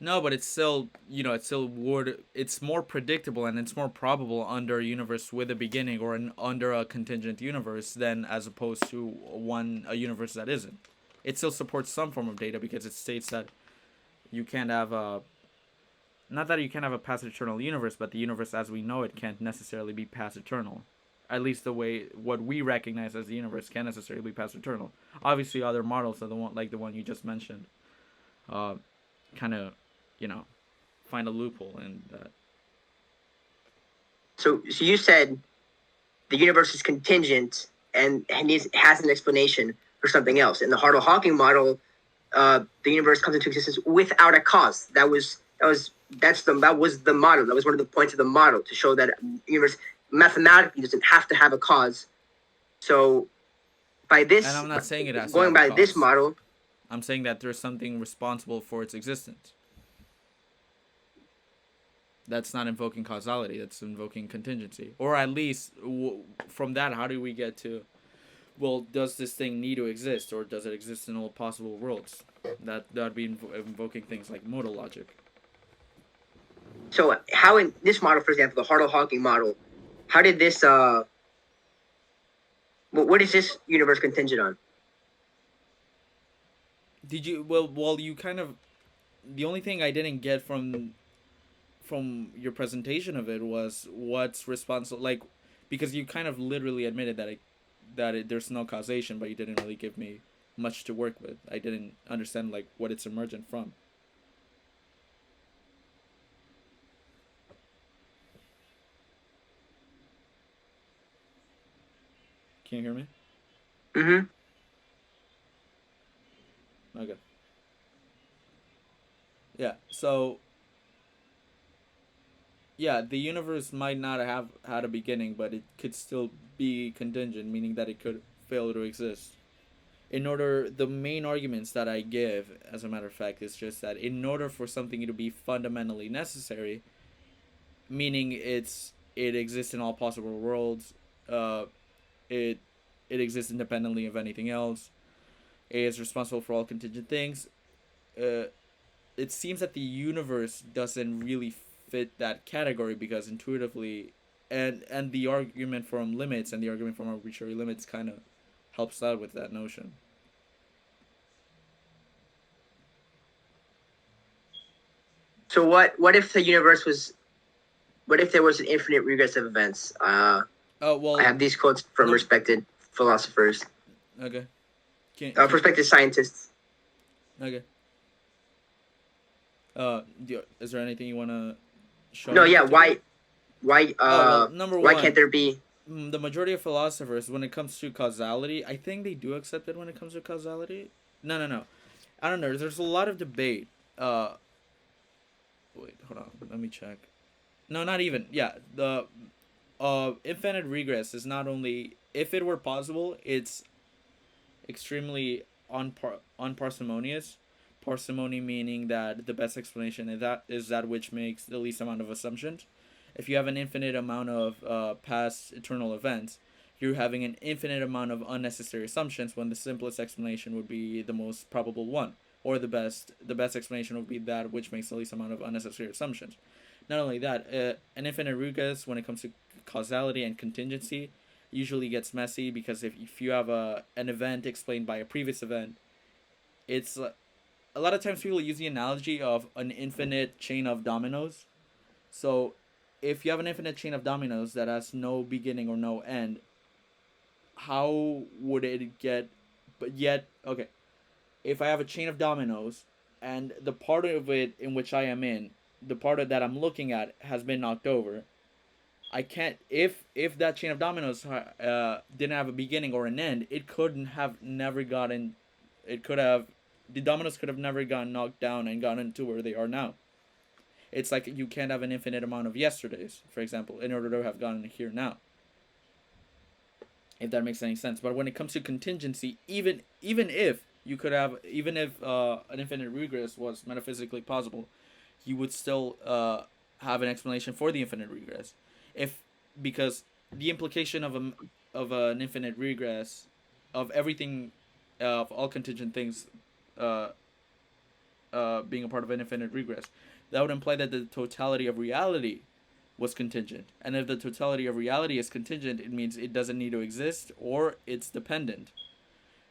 No, but it's still, it's more predictable and it's more probable under a universe with a beginning or under a contingent universe than as opposed to a universe that isn't. It still supports some form of data because it states that you can't have not that you can't have a past eternal universe, but the universe as we know it can't necessarily be past eternal. At least the way what we recognize as the universe can't necessarily be past eternal. Obviously, other models are the one you just mentioned, kind of, find a loophole in that.
So you said the universe is contingent and has an explanation for something else. In the Hartle-Hawking model, the universe comes into existence without a cause. That was the model. That was one of the points of the model, to show that the universe mathematically doesn't have to have a cause. So by this,
and I'm not saying it has
going
to have
by
a
this
cause.
model,
I'm saying that there's something responsible for its existence. That's not invoking causality. That's invoking contingency. Or at least from that, how do we get to, well, does this thing need to exist, or does it exist in all possible worlds? That'd be invoking things like modal logic.
So how in this model, for example, the Hartle-Hawking model, how did this what is this universe contingent on?
Did you well you kind of, the only thing I didn't get from your presentation of it was what's responsible, like, because you kind of literally admitted that there's no causation, but you didn't really give me much to work with. I didn't understand like what it's emergent from. Can you hear me?
Mm-hmm.
Okay. Yeah, so yeah, the universe might not have had a beginning, but it could still be contingent, meaning that it could fail to exist. The main arguments that I give, as a matter of fact, is just that in order for something to be fundamentally necessary, meaning it exists in all possible worlds, it exists independently of anything else, it is responsible for all contingent things, it seems that the universe doesn't really fit that category, because intuitively, and the argument from limits and the argument from arbitrary limits kind of helps out with that notion.
So what if the universe was, what if there was an infinite regress of events? I have these quotes from respected philosophers.
Okay.
Respected scientists.
Okay. Is there anything you want to show?
No, yeah. Why?
Number
why
one,
can't there be?
The majority of philosophers, when it comes to causality, I think they do accept it when it comes to causality. No. I don't know. There's a lot of debate. Wait, hold on. Let me check. No, not even. Yeah, the infinite regress is not only, if it were possible, it's extremely unparsimonious. Parsimony meaning that the best explanation is that which makes the least amount of assumptions. If you have an infinite amount of past eternal events, you're having an infinite amount of unnecessary assumptions, when the simplest explanation would be the most probable one, or the best explanation would be that which makes the least amount of unnecessary assumptions. Not only that, an infinite regress, when it comes to causality and contingency, usually gets messy, because if you have an event explained by a previous event, it's a lot of times people use the analogy of an infinite chain of dominoes. So if you have an infinite chain of dominoes that has no beginning or no end, how would it get? But yet, okay, if I have a chain of dominoes and the part of it in which I am in, the part of that I'm looking at has been knocked over, I can't. If that chain of dominoes didn't have a beginning or an end, it couldn't have never gotten. It could have. The dominoes could have never gotten knocked down and gotten to where they are now. It's like you can't have an infinite amount of yesterdays, for example, in order to have gotten here now. If that makes any sense. But when it comes to contingency, even if you could have, even if an infinite regress was metaphysically possible, you would still have an explanation for the infinite regress. If because the implication of an infinite regress of everything, of all contingent things, being a part of an infinite regress, that would imply that the totality of reality was contingent. And if the totality of reality is contingent, it means it doesn't need to exist or it's dependent.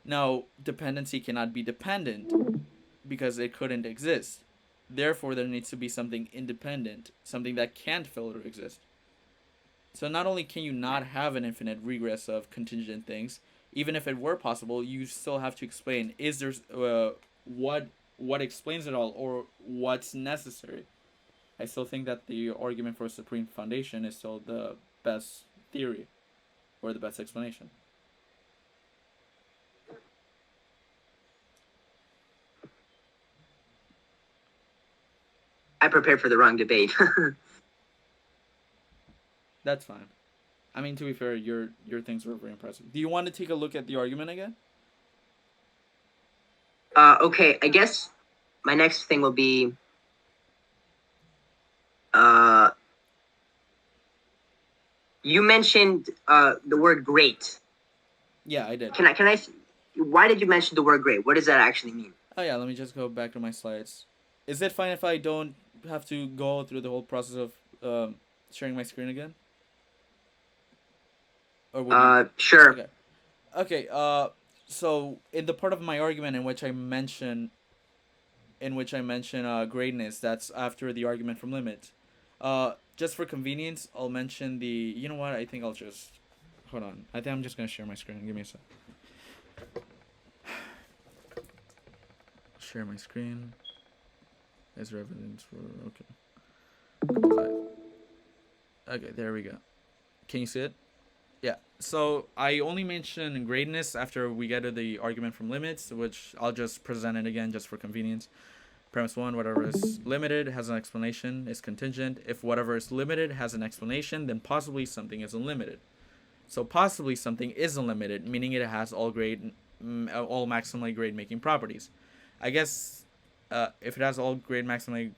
Now, dependency cannot be dependent because it couldn't exist. Therefore, there needs to be something independent, something that can't fail to exist. So not only can you not have an infinite regress of contingent things, even if it were possible, you still have to explain, is there what explains it all, or what's necessary. I still think that the argument for supreme foundation is still the best theory, or the best explanation.
I prepared for the wrong debate.
That's fine. I mean, to be fair, your things were very impressive. Do you want to take a look at the argument again?
Okay, I guess my next thing will be you mentioned the word great.
Yeah, I did.
Can I why did you mention the word great? What does that actually mean?
Oh yeah, let me just go back to my slides. Is it fine if I don't have to go through the whole process of sharing my screen again? Or would you...
Sure.
Okay. Okay. So in the part of my argument in which I mention greatness, that's after the argument from limits. Just for convenience, I'll mention the. You know what? I think I'll just hold on. I think I'm just gonna share my screen. Give me a sec. Share my screen. Is there evidence for okay? Okay, there we go. Can you see it? Yeah. So I only mention greatness after we get to the argument from limits, which I'll just present it again just for convenience. Premise 1, whatever is limited has an explanation, is contingent. If whatever is limited has an explanation, then possibly something is unlimited. So possibly something is unlimited, meaning it has all maximally grade making properties. I guess if it has all grade maximally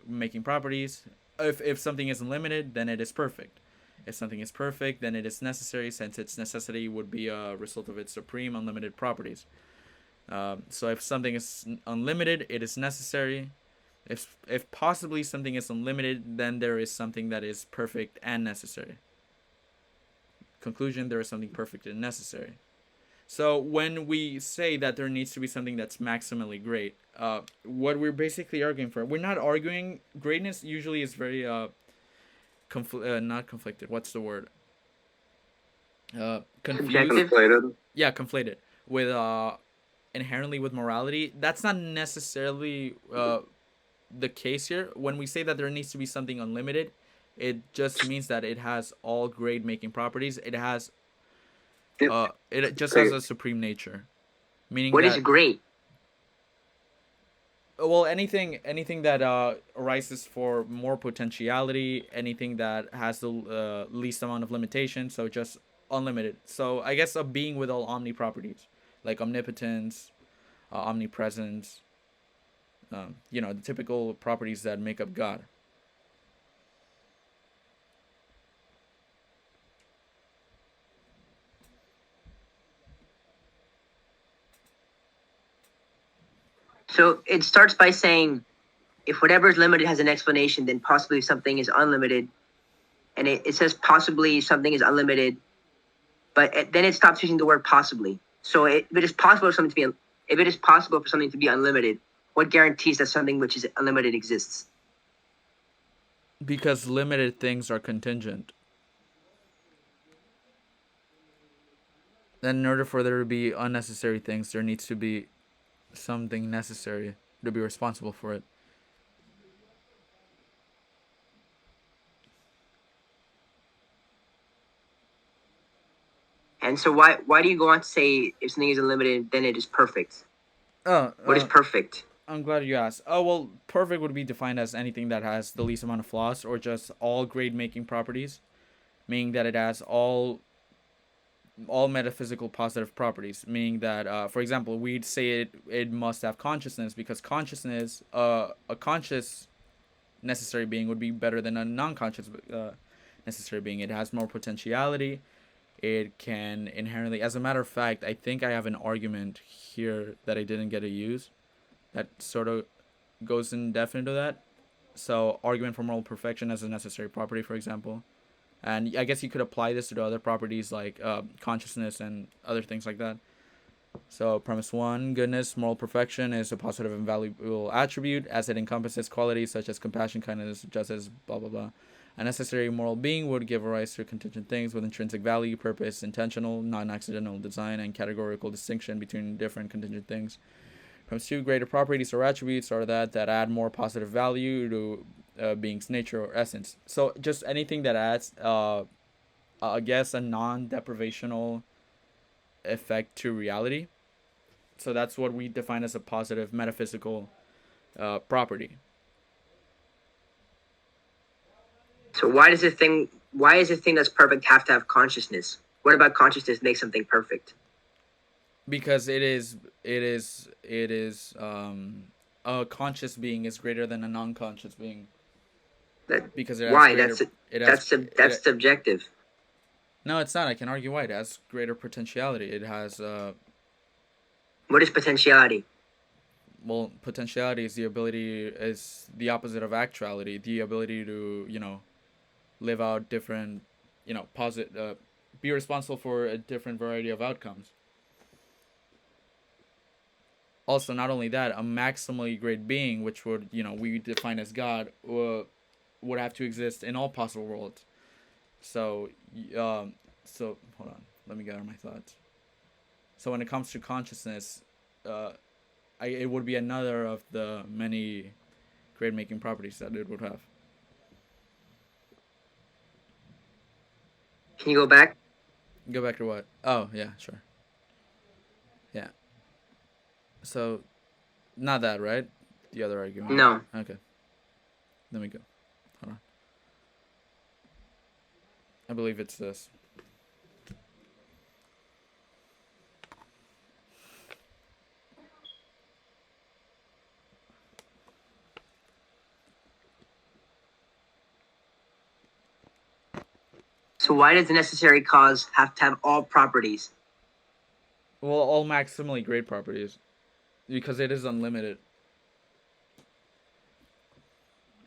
making properties, if something is unlimited, then it is perfect. If something is perfect, then it is necessary, since its necessity would be a result of its supreme unlimited properties. So if something is unlimited, it is necessary. If possibly something is unlimited, then there is something that is perfect and necessary. Conclusion, there is something perfect and necessary. So when we say that there needs to be something that's maximally great, what we're basically arguing for, we're not arguing greatness. Usually is very not conflicted. What's the word? Confused.
Conflated.
Yeah, conflated with inherently with morality. That's not necessarily the case here. When we say that there needs to be something unlimited, it just means that it has all grade making properties. It has it just has a supreme nature. Meaning
what
that,
is great?
well, anything that arises for more potentiality, anything that has the least amount of limitation, so just unlimited. So I guess a being with all omni properties, like omnipotence, omnipresence, the typical properties that make up God.
So it starts by saying, if whatever is limited has an explanation, then possibly something is unlimited. And it says possibly something is unlimited, but then it stops using the word possibly. So if it is possible for something to be If it is possible for something to be unlimited, what guarantees that something which is unlimited exists?
Because limited things are contingent. Then in order for there to be unnecessary things, there needs to be something necessary to be responsible for it.
And so why do you go on to say if something is unlimited, then it is perfect? What is perfect?
I'm glad you asked. Oh, well, perfect would be defined as anything that has the least amount of flaws or just all grade-making properties, meaning that it has all metaphysical positive properties, meaning that, for example, we'd say it must have consciousness because consciousness, a conscious necessary being would be better than a non-conscious necessary being. It has more potentiality. It can inherently, as a matter of fact, I think I have an argument here that I didn't get to use that sort of goes in depth into that. So, argument for moral perfection as a necessary property, for example. And I guess you could apply this to other properties like consciousness and other things like that. So, premise 1, goodness, moral perfection is a positive and valuable attribute as it encompasses qualities such as compassion, kindness, justice, blah, blah, blah. A necessary moral being would give rise to contingent things with intrinsic value, purpose, intentional, non-accidental design, and categorical distinction between different contingent things. Premise 2, greater properties or attributes are that add more positive value to being's nature or essence. So just anything that adds, I guess, a non-deprivational effect to reality. So that's what we define as a positive metaphysical property.
So why is the thing that's perfect have to have consciousness? What about consciousness makes something perfect?
Because it is a conscious being is greater than a non-conscious being. Because it has
why?
Greater,
That's subjective.
No, it's not. I can argue why. It has greater potentiality. It has
What is potentiality?
Well, potentiality is the opposite of actuality. The ability to, live out different, be responsible for a different variety of outcomes. Also, not only that, a maximally great being, which would, we define as God, would have to exist in all possible worlds. So hold on, let me gather my thoughts. So when it comes to consciousness, it would be another of the many grade-making properties that it would have.
Can you go back?
Go back to what? Oh, yeah, sure. Yeah. So, not that, right? The other argument.
No.
Okay. Let me go. Hold on. I believe it's this.
So why does the necessary cause have to have all properties?
Well, all maximally great properties. Because it is unlimited.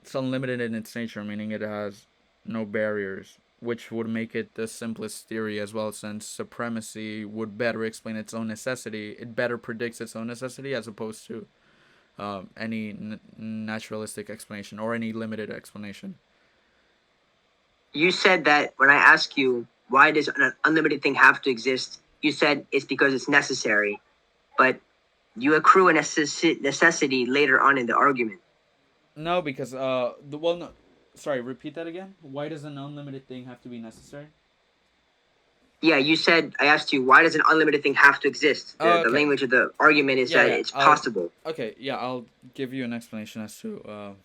It's unlimited in its nature, meaning it has no barriers, which would make it the simplest theory as well, since supremacy would better explain its own necessity. It better predicts its own necessity as opposed to any naturalistic explanation or any limited explanation.
You said that when I ask you why does an unlimited thing have to exist, you said it's because it's necessary, but you accrue a necessity later on in the argument.
No, because sorry, repeat that again. Why does an unlimited thing have to be necessary?
Yeah, you said, I asked you, why does an unlimited thing have to exist? The language of the argument is that it's possible.
Okay, yeah, I'll give you an explanation as to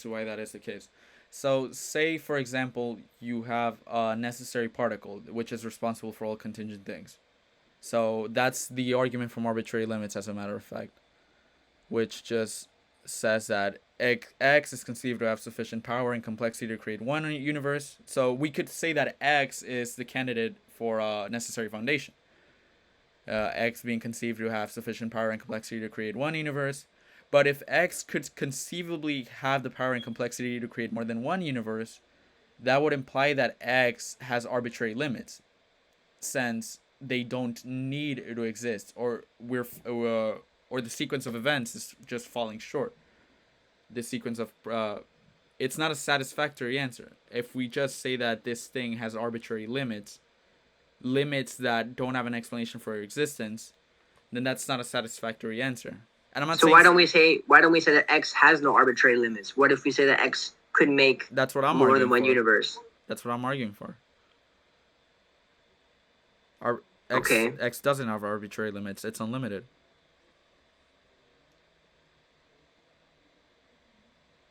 why that is the case. So, say, for example, you have a necessary particle, which is responsible for all contingent things. So, that's the argument from arbitrary limits, as a matter of fact, which just says that X is conceived to have sufficient power and complexity to create one universe. So, we could say that X is the candidate for a necessary foundation. X being conceived to have sufficient power and complexity to create one universe. But if X could conceivably have the power and complexity to create more than one universe, that would imply that X has arbitrary limits, since they don't need to exist, or or the sequence of events is just falling short. The sequence of it's not a satisfactory answer. If we just say that this thing has arbitrary limits that don't have an explanation for existence, then that's not a satisfactory answer. And I'm not
So
saying
why don't we say that X has no arbitrary limits? What if we say that X could make
that's what I'm
more
arguing
than one
for.
universe?
That's what I'm arguing for.
Okay.
X doesn't have arbitrary limits. It's unlimited.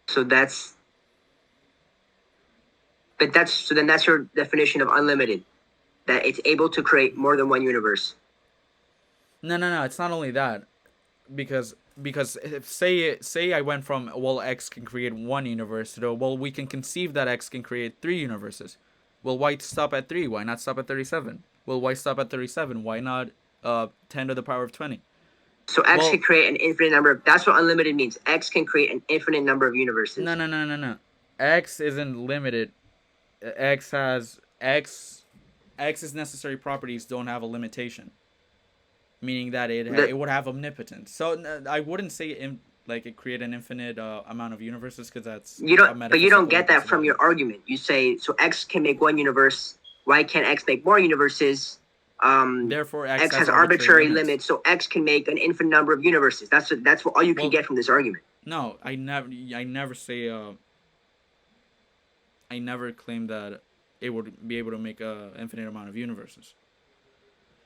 So that's your definition of unlimited, that it's able to create more than one universe.
No. It's not only that, because if say I went from, well, X can create one universe to, well, we can conceive that X can create 3 universes. Well, why stop at 3? Why not stop at 37? Well, why stop at 37? Why not 10 to the power of 20?
So X can create an infinite number of... That's what unlimited means. X can create an infinite number of universes.
No. X isn't limited. X's necessary properties don't have a limitation, meaning that it would have omnipotence. So I wouldn't say it create an infinite amount of universes, because that's
but you don't get that from your argument. You say, so X can make one universe. Why can't X make more universes?
Therefore, X
has arbitrary limits, so X can make an infinite number of universes. That's what all you can get from this argument.
No, I never say. I never claim that it would be able to make an infinite amount of universes.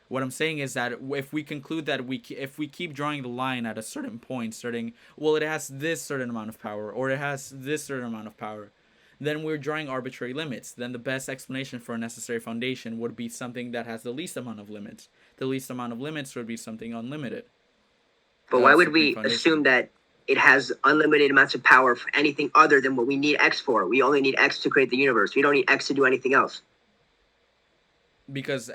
What I'm saying is that if we conclude that if we keep drawing the line at a certain point, well, it has this certain amount of power, or it has this certain amount of power, then we're drawing arbitrary limits. Then the best explanation for a necessary foundation would be something that has the least amount of limits. The least amount of limits would be something unlimited.
But why would we assume that it has unlimited amounts of power for anything other than what we need X for? We only need X to create the universe. We don't need X to do anything else.
Because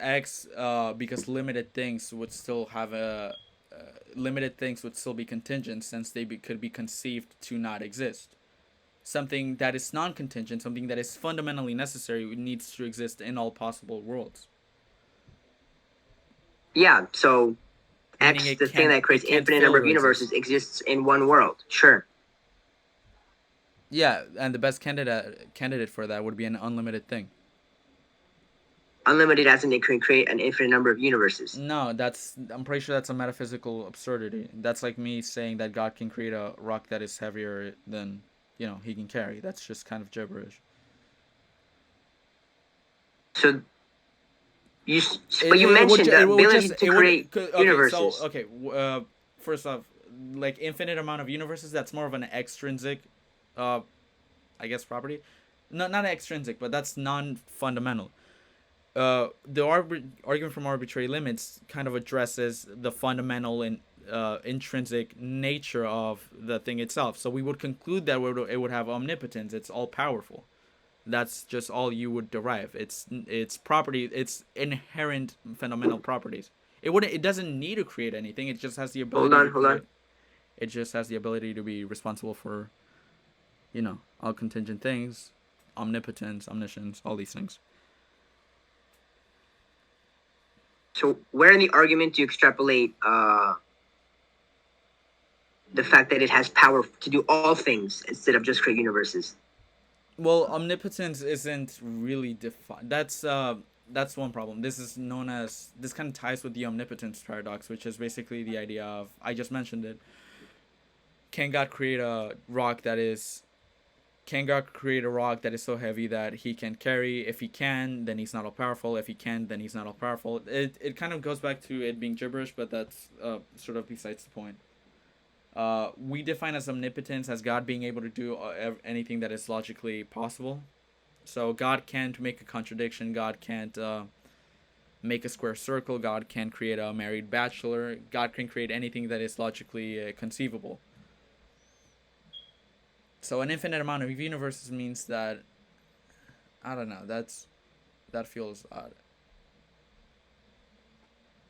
limited things would still have limited things would still be contingent, since they could be conceived to not exist. Something that is non-contingent, something that is fundamentally necessary, needs to exist in all possible worlds.
Yeah, so X, the thing that creates infinite number of universes, exists in one world. Sure.
Yeah, and the best candidate for that would be an unlimited thing.
Unlimited as in it can create an infinite number of universes.
No, I'm pretty sure that's a metaphysical absurdity. That's like me saying that God can create a rock that is heavier than, he can carry. That's just kind of gibberish.
So, you mentioned the ability to create universes.
So, okay, first off, like infinite amount of universes, that's more of an extrinsic, I guess, property. No, not extrinsic, but that's non-fundamental. The argument from arbitrary limits kind of addresses the fundamental and intrinsic nature of the thing itself. So we would conclude that it would have omnipotence. It's all powerful. That's just all you would derive. Its property, its inherent fundamental properties. It doesn't need to create anything. It just has the ability. Hold on. It just has the ability to be responsible for, all contingent things, omnipotence, omniscience, all these things.
So where in the argument do you extrapolate the fact that it has power to do all things instead of just create universes?
Well, omnipotence isn't really defined. That's one problem. This kind of ties with the omnipotence paradox, which is basically the idea of, I just mentioned it. Can God create a rock that is so heavy that he can carry? If he can, then he's not all powerful. If he can, then he's not all powerful. It kind of goes back to it being gibberish, but that's sort of besides the point. We define as omnipotence as God being able to do anything that is logically possible. So God can't make a contradiction. God can't make a square circle. God can't create a married bachelor. God can create anything that is logically conceivable. So an infinite amount of universes means that, I don't know, that feels odd.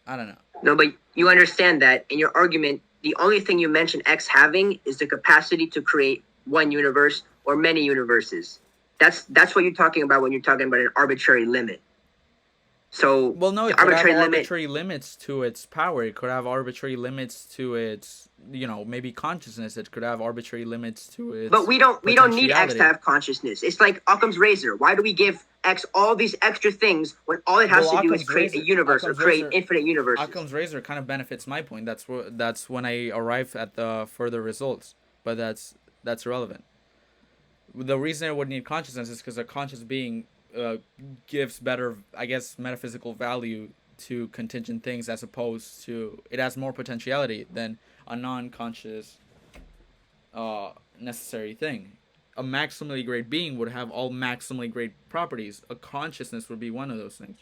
I don't know.
No, but you understand that in your argument, the only thing you mention X having is the capacity to create one universe or many universes. That's what you're talking about when you're talking about an arbitrary limit. So
Well, no,
the
it could have
arbitrary limit.
arbitrary limits to its power. It could have arbitrary limits to its, maybe consciousness. It could have arbitrary limits to its.
But we don't need X
potentiality.
to have consciousness. It's like Occam's razor. Why do we give X all these extra things when all it has to do is
Occam's
create a
razor-
universe or
Occam's
create
razor-
infinite universes?
Occam's razor kind of benefits my point. That's when I arrive at the further results. But that's irrelevant. The reason I would need consciousness is because a conscious being gives better, I guess, metaphysical value to contingent things, as opposed to it has more potentiality than a non-conscious necessary thing. A maximally great being would have all maximally great properties. A consciousness would be one of those things.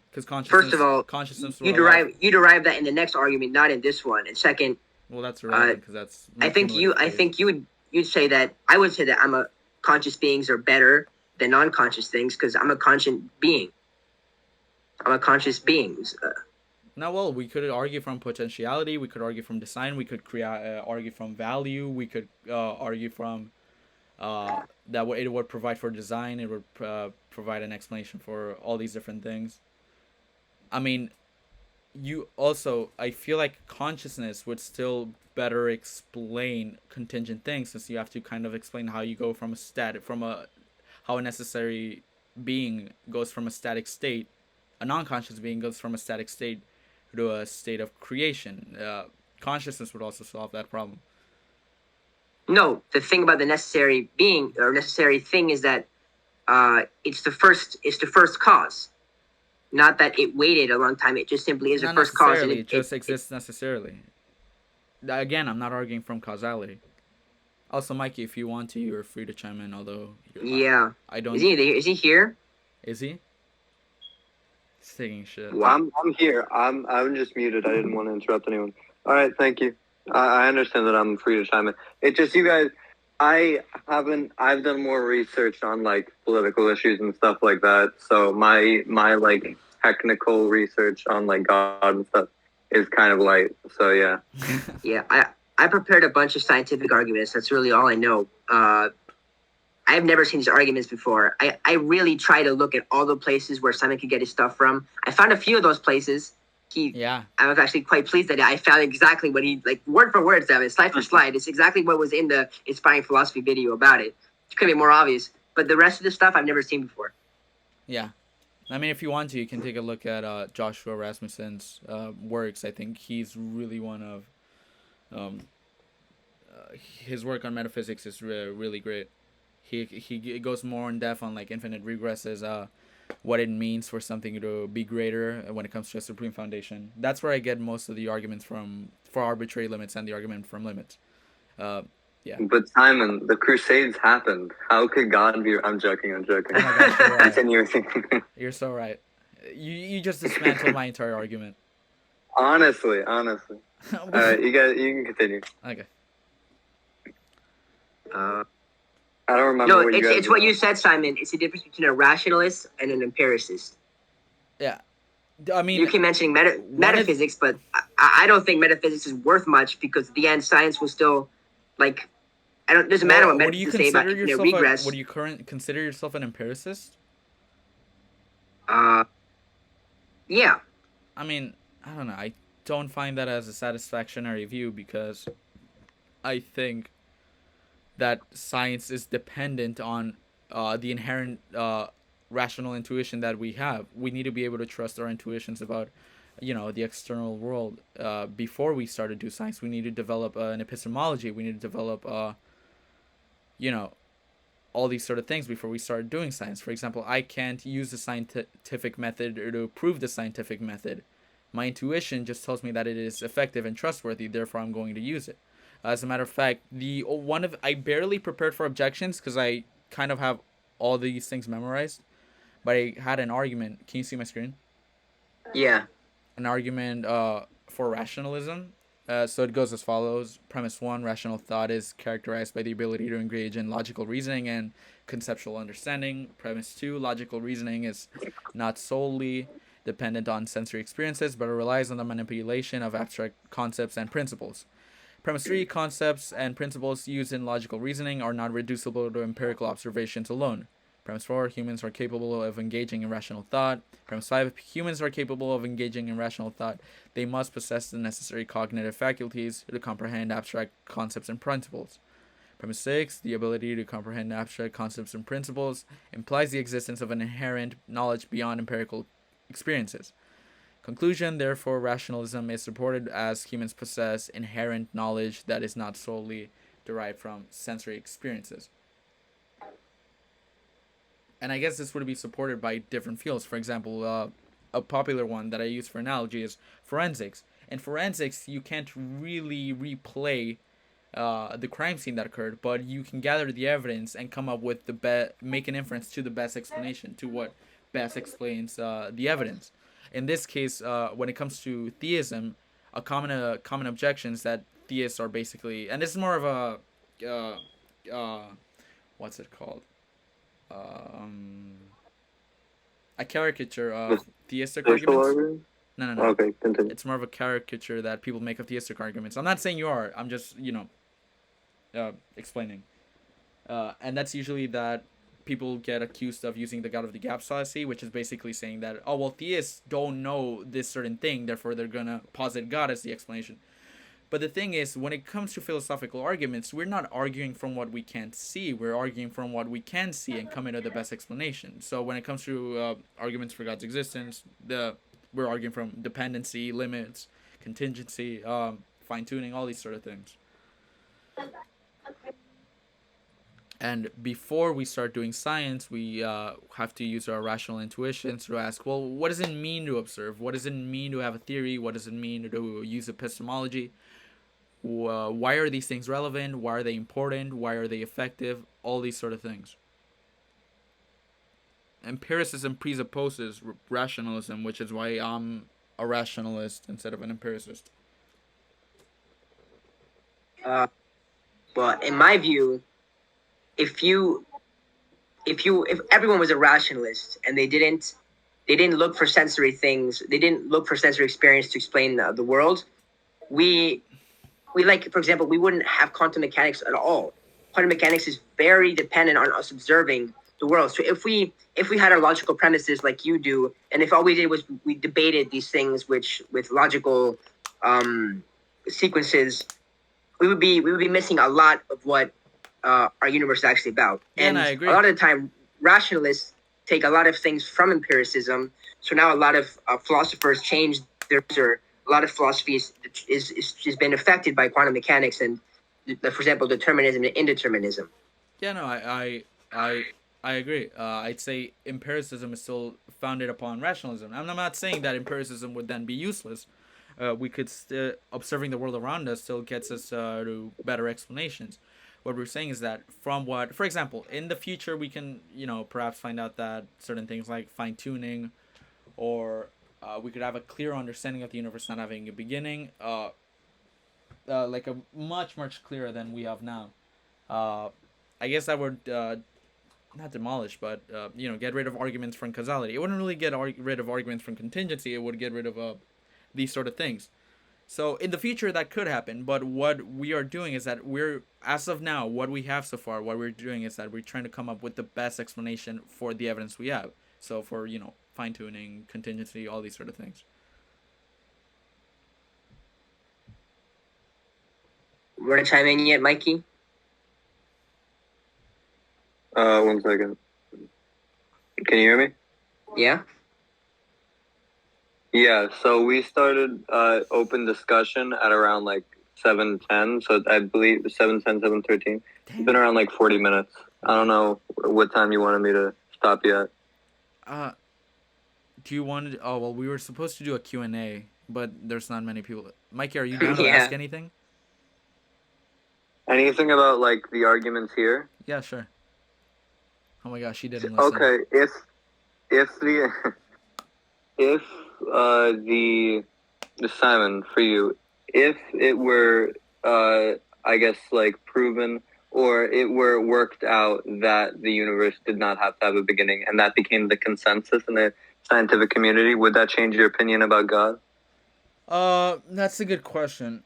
Because
First of all,
consciousness
you derive that in the next argument, not in this one. And second,
well, that's irrelevant because that's.
I think you'd say that I would say that conscious beings are better than non-conscious things because I'm a conscient being. I'm a conscious being.
No, well, we could argue from potentiality. We could argue from design. We could argue from value. We could argue from that it would provide for design. It would provide an explanation for all these different things. I mean, I feel like consciousness would still better explain contingent things, since you have to kind of explain how you go from how a necessary being goes from a static state, a non-conscious being goes from a static state to a state of creation. Consciousness would also solve that problem.
No, the thing about the necessary being or necessary thing is that it's the first cause. Not that it waited a long time. It just simply is the first cause. And
it just exists necessarily. Again, I'm not arguing from causality. Also, Mikey, if you want to, you're free to chime in. Although, I don't.
Is he here?
Is he? He's taking shit.
Well, I'm here. I'm just muted. I didn't want to interrupt anyone. All right, thank you. I understand that I'm free to chime in. It's just you guys. I've done more research on like political issues and stuff like that. So my like technical research on like God and stuff is kind of light. So yeah.
Yeah, I prepared a bunch of scientific arguments. That's really all I know. I've never seen these arguments before. I really try to look at all the places where Simon could get his stuff from. I found a few of those places. I was actually quite pleased that I found exactly what he, like, word for word, slide for slide. It's exactly what was in the Inspiring Philosophy video about it. It could be more obvious. But the rest of the stuff I've never seen before.
Yeah. I mean, if you want to, you can take a look at Joshua Rasmussen's works. I think he's really one of... his work on metaphysics is really great. He goes more in depth on, like, infinite regresses, what it means for something to be greater when it comes to a supreme foundation. That's where I get most of the arguments for arbitrary limits and the argument from limits. Yeah.
But Simon, the Crusades happened. How could God be? I'm joking.
Oh my gosh, you're right.
Continue.
You're so right. You just dismantled my entire argument.
Honestly. You can continue.
Okay.
I don't remember.
No, it's what you said, Simon. It's the difference between a rationalist and an empiricist.
Yeah. I mean,
you keep mentioning metaphysics, but I don't think metaphysics is worth much because at the end, science will still, like, doesn't matter what metaphysics say about regress.
Would you consider yourself an empiricist?
Yeah.
I mean, I don't know. I don't find that as a satisfactory view because I think that science is dependent on the inherent rational intuition that we have. We need to be able to trust our intuitions about, the external world. Before we start to do science, we need to develop an epistemology. We need to develop, all these sort of things before we start doing science. For example, I can't use the scientific method or to prove the scientific method. My intuition just tells me that it is effective and trustworthy, therefore I'm going to use it. As a matter of fact, I barely prepared for objections because I kind of have all these things memorized. But I had an argument. Can you see my screen?
Yeah.
An argument for rationalism. So it goes as follows. Premise 1, rational thought is characterized by the ability to engage in logical reasoning and conceptual understanding. Premise 2, logical reasoning is not solely dependent on sensory experiences, but it relies on the manipulation of abstract concepts and principles. Premise 3, concepts and principles used in logical reasoning are not reducible to empirical observations alone. Premise 4, humans are capable of engaging in rational thought. Premise 5, humans are capable of engaging in rational thought. They must possess the necessary cognitive faculties to comprehend abstract concepts and principles. Premise 6, the ability to comprehend abstract concepts and principles implies the existence of an inherent knowledge beyond empirical experiences. Conclusion, therefore, rationalism is supported as humans possess inherent knowledge that is not solely derived from sensory experiences. And I guess this would be supported by different fields. For example, a popular one that I use for analogy is forensics. In forensics, you can't really replay the crime scene that occurred, but you can gather the evidence and come up with make an inference to the best explanation, to what best explains the evidence. In this case, when it comes to theism, a common objection is that theists are basically, and this is more of what's it called? A caricature of theistic arguments. No.
Okay, continue.
It's more of a caricature that people make of theistic arguments. I'm not saying you are. I'm just, explaining. And that's usually that people get accused of using the God of the Gaps fallacy, which is basically saying that, oh, well, theists don't know this certain thing, therefore they're going to posit God as the explanation. But the thing is, when it comes to philosophical arguments, we're not arguing from what we can't see. We're arguing from what we can see and coming to the best explanation. So when it comes to arguments for God's existence, we're arguing from dependency, limits, contingency, fine-tuning, all these sort of things. And before we start doing science, we have to use our rational intuitions to ask, well, what does it mean to observe? What does it mean to have a theory? What does it mean to use epistemology? Why are these things relevant? Why are they important? Why are they effective? All these sort of things. Empiricism presupposes rationalism, which is why I'm a rationalist instead of an empiricist.
Well, in my view, if everyone was a rationalist and they didn't look for sensory things, they didn't look for sensory experience to explain the world, we like, for example, we wouldn't have quantum mechanics at all. Quantum mechanics is very dependent on us observing the world. So if we had our logical premises like you do, and if all we did was we debated these things with logical sequences, we would be missing a lot of what our universe is actually about. And
I agree.
A lot of the time, rationalists take a lot of things from empiricism. So now a lot of philosophers change their. A lot of philosophy has been affected by quantum mechanics and, for example, determinism and indeterminism.
Yeah, no, I agree. I'd say empiricism is still founded upon rationalism. I'm not saying that empiricism would then be useless. We could observing the world around us still gets us to better explanations. What we're saying is that for example, in the future we can, perhaps find out that certain things like fine-tuning or we could have a clear understanding of the universe not having a beginning, like a much clearer than we have now. I guess that would not demolish, but get rid of arguments from causality. It wouldn't really get rid of arguments from contingency. It would get rid of these sort of things. So in the future that could happen, but what we are doing is that as of now, what we have so far, what we're doing is that we're trying to come up with the best explanation for the evidence we have. So for, fine-tuning, contingency, all these sort of things.
You want to chime in yet, Mikey?
1 second. Can you hear me?
Yeah?
Yeah, so we started open discussion at around 7:10, so I believe 7:10, 7:13. It's been around 40 minutes. I don't know what time you wanted me to stop you at.
Do you want to... Oh, well, we were supposed to do a Q&A, but there's not many people. Mikey, are you down to ask anything?
Anything about, the arguments here?
Yeah, sure. Oh my gosh, she didn't listen.
Okay, Simon, for you, if it were, I guess, proven or it were worked out that the universe did not have to have a beginning and that became the consensus in the scientific community, would that change your opinion about God?
That's a good question.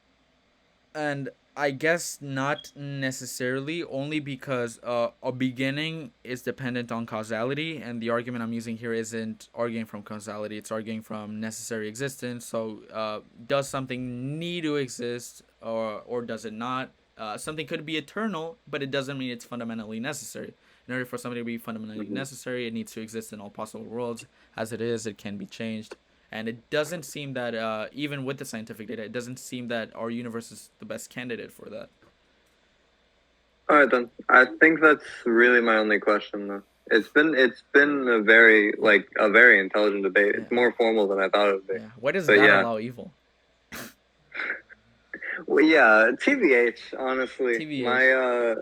And I guess not necessarily, only because a beginning is dependent on causality, and the argument I'm using here isn't arguing from causality, it's arguing from necessary existence. So does something need to exist, or does it not? Something could be eternal, but it doesn't mean it's fundamentally necessary. In order for something to be fundamentally necessary, it needs to exist in all possible worlds. As it is, it can be changed. And it doesn't seem that, even with the scientific data, it doesn't seem that our universe is the best candidate for that.
All right, then. I think that's really my only question, though. It's been a very intelligent debate.
Yeah.
It's more formal than I thought it would be.
Yeah. Why does
But
God
yeah.
allow evil?
Well, yeah, TBH. Honestly,
TBH.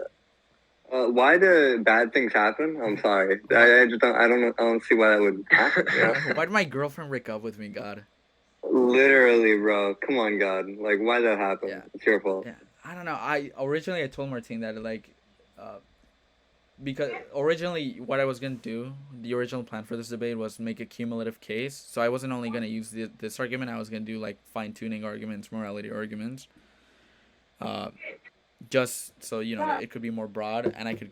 why do bad things happen? I'm sorry. I just don't. I don't see why that would happen. Yeah.
Why did my girlfriend break up with me, God?
Literally, bro. Come on, God. Like, why that happen?
Yeah.
It's your fault.
Yeah, I don't know. I told Martine that because originally what I was gonna do, the original plan for this debate was make a cumulative case. So I wasn't only gonna use this argument. I was gonna do like fine tuning arguments, morality arguments. Just so it could be more broad, and I could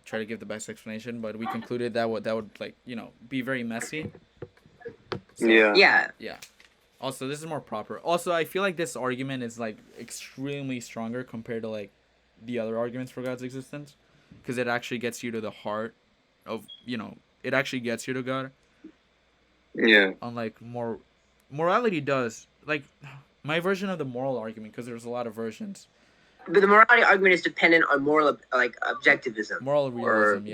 try to give the best explanation. But we concluded that would be very messy. So,
Yeah.
Yeah. Also, this is more proper. Also, I feel like this argument is like extremely stronger compared to like the other arguments for God's existence, because it actually gets you to the heart of it actually gets you to God.
Yeah.
Unlike morality does, like my version of the moral argument, because there's a lot of versions.
But the morality argument is dependent on moral objectivism.
Moral realism,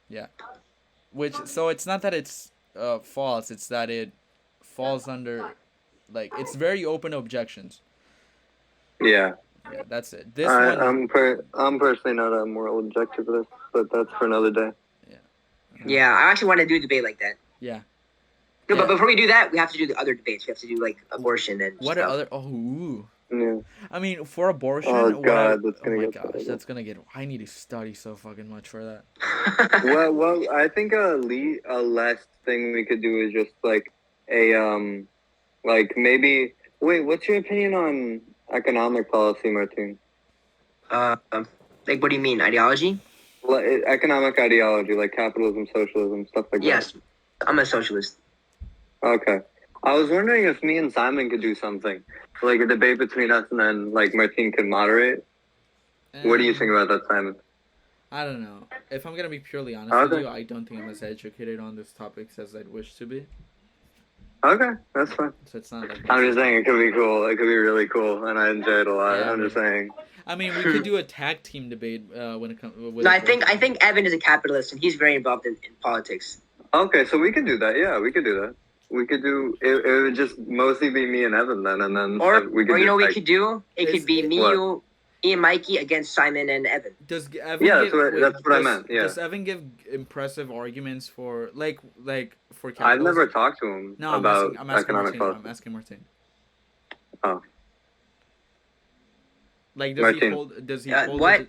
yeah. So it's not that it's false; it's that it falls under, like, it's very open to objections.
Yeah.
Yeah, that's it.
I'm personally not a moral objectivist, but that's for another day.
Yeah.
Yeah, I actually want to do a debate like that.
Yeah.
No,
Yeah.
But before we do that, we have to do the other debates. We have to do like abortion and
What
stuff.
other? Oh, ooh.
Yeah.
I mean, for abortion.
Oh, God, that's
oh
gonna
my
get
gosh,
bad.
that's gonna get. I need to study so fucking much for that.
Well, I think a last thing we could do is just like maybe. Wait, what's your opinion on economic policy, Martin?
Like, what do you mean, ideology?
Economic ideology, like capitalism, socialism, stuff like
Yes, I'm a socialist.
that. Okay. I was wondering if me and Simon could do something, like a debate between us, and then like Martin could moderate. What do you think about that, Simon?
I don't know. If I'm gonna be purely honest
Okay.
with you, I don't think I'm as educated on this topic as I'd wish to be.
Okay, that's fine.
So it's not like.
I'm just saying it could be cool. It could be really cool, and I enjoy it a lot.
Yeah,
I'm just saying.
I mean, we could do a tag team debate when it comes.
No, I think Evan is a capitalist and he's very involved in politics.
Okay, so we could do that. Yeah, we could do that. We could do it. It would just mostly be me and Evan then, and then
Or
we could.
you know what we
like,
could do? It could be me,
What?
you, and Mikey against Simon and Evan.
Does Evan?
Yeah,
give,
that's what I meant, yeah.
Does Evan give impressive arguments for for capitalism?
I've never talked to him
No,
about
I'm asking
economic
Martin.
policy.
I'm asking Martin.
Oh.
Like, does
Martin.
he hold?
What?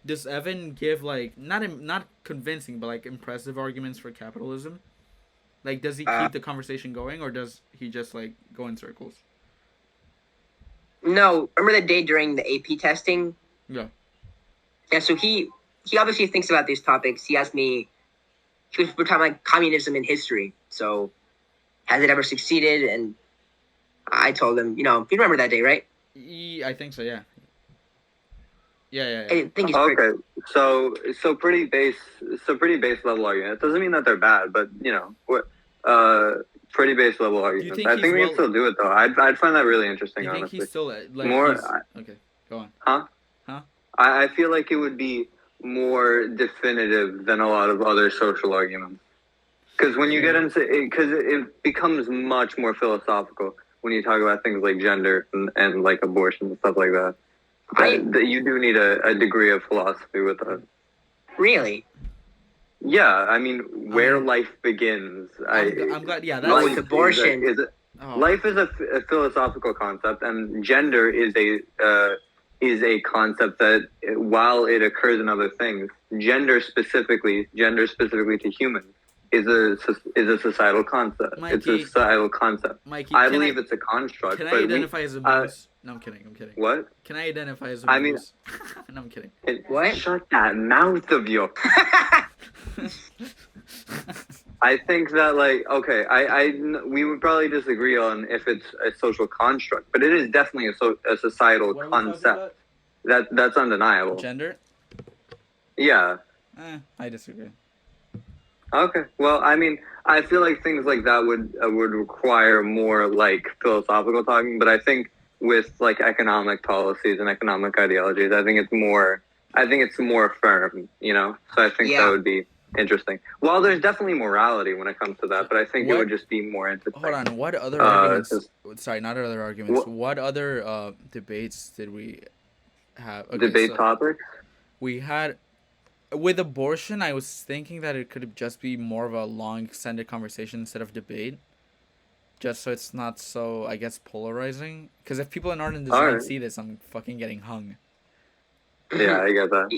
Does Evan give like not convincing, but like impressive arguments for capitalism? Like, does he keep the conversation going, or does he just like go in circles?
No, remember the day during the AP testing?
Yeah.
Yeah, so he obviously thinks about these topics. He asked me, we're talking about communism in history. So, has it ever succeeded? And I told him, you remember that day, right?
I think so. Yeah. Yeah.
I think he's pretty.
Okay, so pretty base level argument. It doesn't mean that they're bad, but pretty base level argument.
think
I
he's
think we
well-
can still do it though. I'd find that really interesting.
You think
honestly,
he's still like
More-
okay? Go on.
Huh? I feel like it would be more definitive than a lot of other social arguments. Because when you get into it, because it becomes much more philosophical when you talk about things like gender and like abortion and stuff like that. That you do need a degree of philosophy with that.
Really?
Yeah, I mean, where life begins.
I'm glad. Yeah, that's
Like abortion.
oh.
Life is a philosophical concept, and gender is a concept that, while it occurs in other things, gender specifically to humans, is a societal concept. It's a
Mikey.
societal concept.
Mikey,
I believe it's a construct.
can I
but
identify as a moose? No, I'm kidding. I'm kidding.
What?
Can I identify as a
I mean-
moose? No, I'm kidding.
What?
Shut that mouth of yours. I think that we would probably disagree on if it's a social construct, but it is definitely a societal
What are we talking
concept. That's undeniable.
about? Gender?
Yeah.
I disagree.
Okay. Well, I mean, I feel like things like that would require more like philosophical talking, but I think with like economic policies and economic ideologies, I think it's more firm, you know. So I think
Yeah.
that would be interesting. Well, there's definitely morality when it comes to that, but I think it would just be more interesting.
Hold on. What other arguments?
just-
Sorry, not other arguments. What other debates did we have? Okay,
Debate
so
topics.
we had with abortion. I was thinking that it could just be more of a long, extended conversation instead of debate, just so it's not so, I guess, polarizing. Because if people in art and design
Alright.
see this, I'm fucking getting hung.
Yeah, I get that.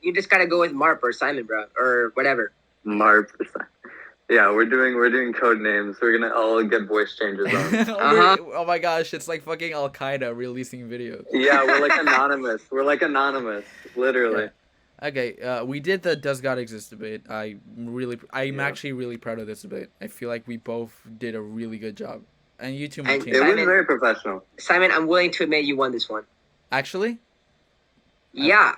You just gotta go with Marp or Simon, bro, or whatever.
Marp. Yeah, we're doing code names. We're gonna all get voice changes on.
Oh my gosh, it's like fucking Al Qaeda releasing videos.
Yeah, we're like anonymous. Literally.
Yeah. Okay, we did the does God exist debate. I'm actually really proud of this debate. I feel like we both did a really good job, and you too,
And
Martin.
It was
Simon-
very professional.
Simon, I'm willing to admit you won this one.
Actually,
Yeah,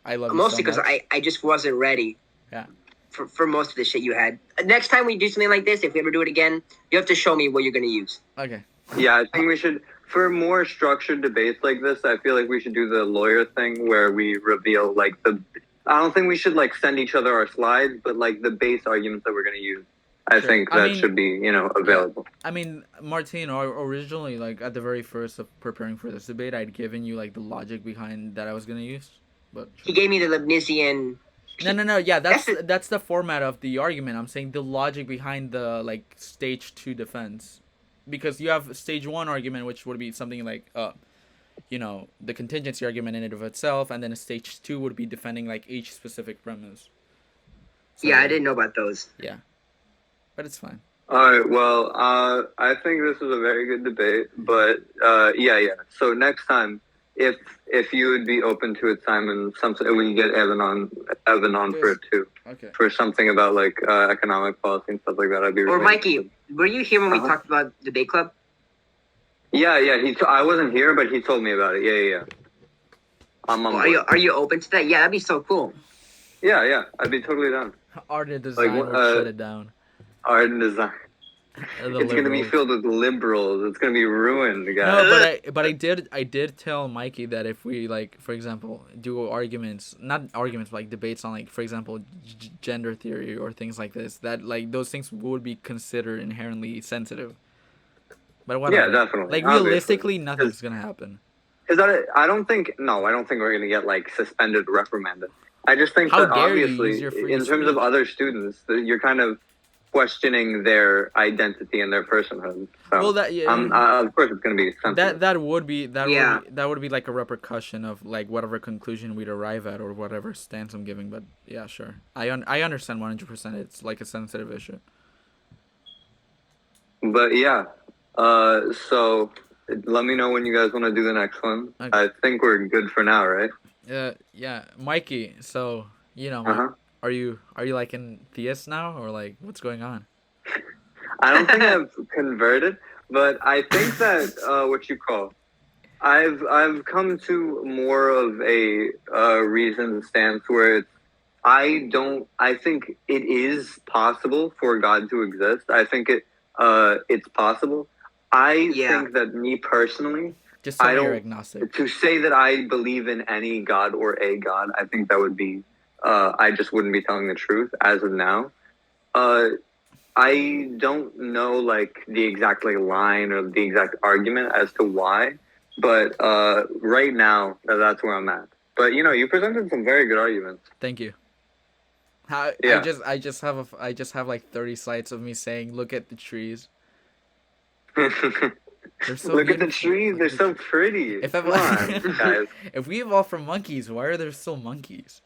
I love you
mostly
so
because
much.
I just wasn't ready.
Yeah.
For most of the shit you had. Next time we do something like this, if we ever do it again, you have to show me what you're gonna use.
Okay.
Yeah, I think we should, for more structured debates like this, I feel like we should do the lawyer thing where we reveal I don't think we should like send each other our slides, but like the base arguments that we're gonna use. I
Sure.
think
I
that
mean-
should be, available.
I mean, Martin, originally, like at the very first of preparing for this debate, I'd given you like the logic behind that I was gonna use, but
He gave me the Leibnizian.
no. Yeah,
That's
that's the format of the argument. I'm saying the logic behind the like stage 2 defense, because you have stage 1 argument, which would be something like the contingency argument in and of itself, and then a stage 2 would be defending like each specific premise. So,
Yeah, I didn't know about those.
Yeah, but it's fine.
All right. Well, I think this was a very good debate, but yeah. So next time, if you would be open to it, Simon, something we can get Evan on for it too,
Okay.
for something about like economic policy and stuff like that. I'd be
Or
really
Mikey, were you here when we
Uh-huh.
talked about debate club?
Yeah. I wasn't here, but he told me about it. Yeah. I'm on board.
Are you open to that? Yeah, that'd be so cool.
Yeah. I'd be totally down.
Art and design
Like,
will shut it down.
Art and design.
The
It's gonna be
liberals.
filled with liberals. It's gonna be ruined, guys.
No, but I did tell Mikey that if we like, for example, do not arguments, but like debates on like, for example, gender theory or things like this, that like those things would be considered inherently sensitive. But whatever.
Yeah, definitely.
Like
Obviously.
realistically, nothing's gonna happen.
Is that it? I don't think we're gonna get like suspended, reprimanded. I just think
How
that
dare you
obviously,
use your free
in terms of
speech?
other students, that you're kind of questioning their identity and their personhood. So,
Well, that yeah,
of course, it's gonna be sensitive.
that would be
Yeah.
that would be like a repercussion of like whatever conclusion we'd arrive at or whatever stance I'm giving. But yeah, sure, I understand 100%. It's like a sensitive issue.
But yeah, so let me know when you guys want to do the next one.
Okay.
I think we're good for now, right?
Yeah, Mikey. So
Uh-huh.
are you like in theist now, or like what's going on?
I don't think I've converted, but I think that I've come to more of a reasoned stance where I think it is possible for God to exist. I think it's possible. I think that me personally,
Just tell
I
me you're
don't-
agnostic.
to say that I believe in any God or a God, I think that would be, I just wouldn't be telling the truth as of now. I don't know like the exact like line or the exact argument as to why, but right now that's where I'm at. But you presented some very good arguments.
Thank you.
Yeah.
I just have like 30 slides of me saying, look at the trees. They're so
Look at the
beautiful.
trees; they're so pretty.
If
Come on, guys.
if we evolved from monkeys, why are there still monkeys?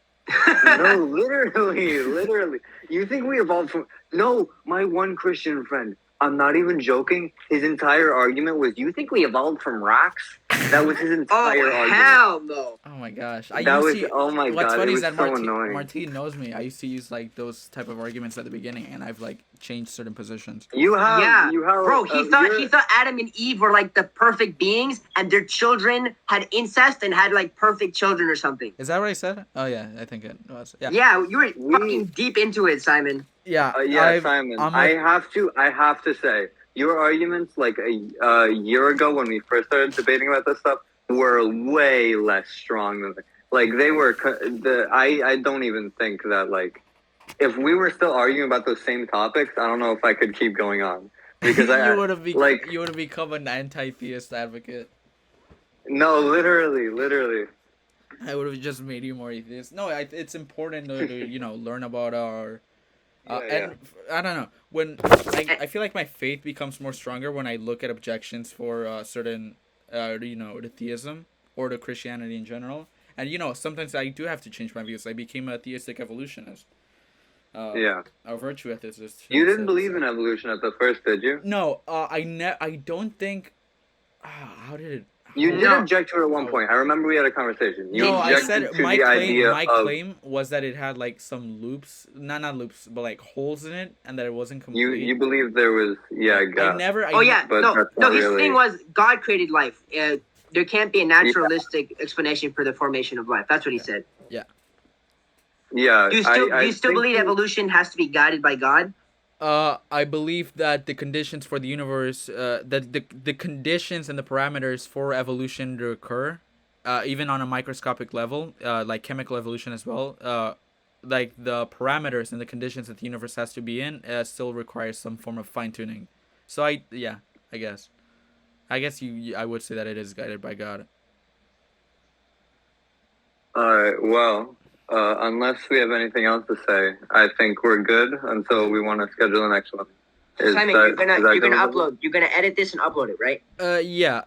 No, literally. You think we evolved from? No, my one Christian friend. I'm not even joking. His entire argument was, "You think we evolved from rocks?" That was his entire argument.
Hell no.
Oh my gosh.
Oh my
What's
god,
funny
it
is
was
that
so annoying.
Martine knows me. I used to use like those type of arguments at the beginning, and I've like changed certain positions.
You have,
Bro, he thought Adam and Eve were like the perfect beings, and their children had incest and had like perfect children or something.
Is that what I said? Oh yeah, I think it was. Yeah.
Yeah, you were fucking deep into it, Simon.
Yeah.
Simon. I have to say, your arguments like a year ago when we first started debating about this stuff were way less strong than like they were. I don't even think that like if we were still arguing about those same topics, I don't know if I could keep going on because
you would have become an anti-theist advocate.
No, literally.
I would have just made you more atheist. No, it's important to learn about our. And I don't know when I feel like my faith becomes more stronger when I look at objections for certain to theism or to Christianity in general. And sometimes I do have to change my views. I became a theistic evolutionist. A virtue ethicist.
You didn't believe in evolution at the first, did you?
No, I don't think. How did it?
You did object to it at one point. I remember we had a conversation. You
I said my claim
of,
was that it had like some loops, not loops, but like holes in it, and that it wasn't complete.
You believed there was, God.
His thing was God created life. There can't be a naturalistic explanation for the formation of life. That's what he said.
Yeah.
Yeah.
Do you still believe evolution has to be guided by God?
I believe that the conditions for the universe, that the conditions and the parameters for evolution to occur, even on a microscopic level, like chemical evolution as well, like the parameters and the conditions that the universe has to be in, still requires some form of fine tuning. So I guess I would say that it is guided by God.
All right. Well. Unless we have anything else to say, I think we're good until we want to schedule the next one.
Simon, you're gonna edit this and upload it, right?
Yeah,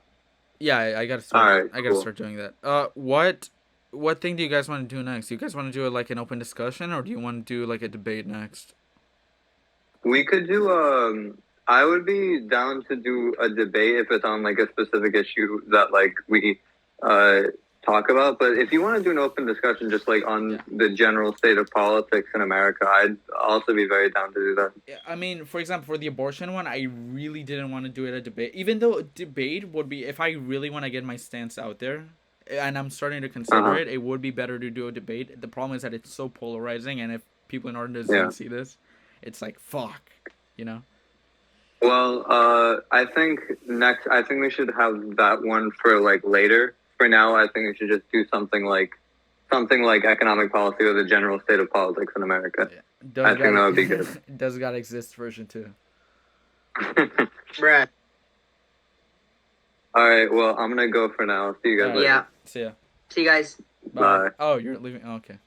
I gotta start.
All right,
I gotta start doing that. What thing do you guys want to do next? Do you guys want to do like an open discussion, or do you want to do like a debate next?
We could do. I would be down to do a debate if it's on like a specific issue that like we talk about, but if you want to do an open discussion just like on the general state of politics in America, I'd also be very down to do that.
Yeah, I mean, for example, for the abortion one, I really didn't want to do it a debate, even though a debate would be, if I really want to get my stance out there, and I'm starting to consider it would be better to do a debate. The problem is that it's so polarizing, and if people in our Zoom see this, it's like, fuck,
Well, I think we should have that one for like later. For now, I think we should just do something like economic policy or the general state of politics in America. Yeah. I think that would be good.
Does God exist version 2?
Bruh.
All right. Well, I'm gonna go for now. See you guys later.
Yeah.
See ya.
See you guys.
Bye. Oh, you're leaving. Oh, okay.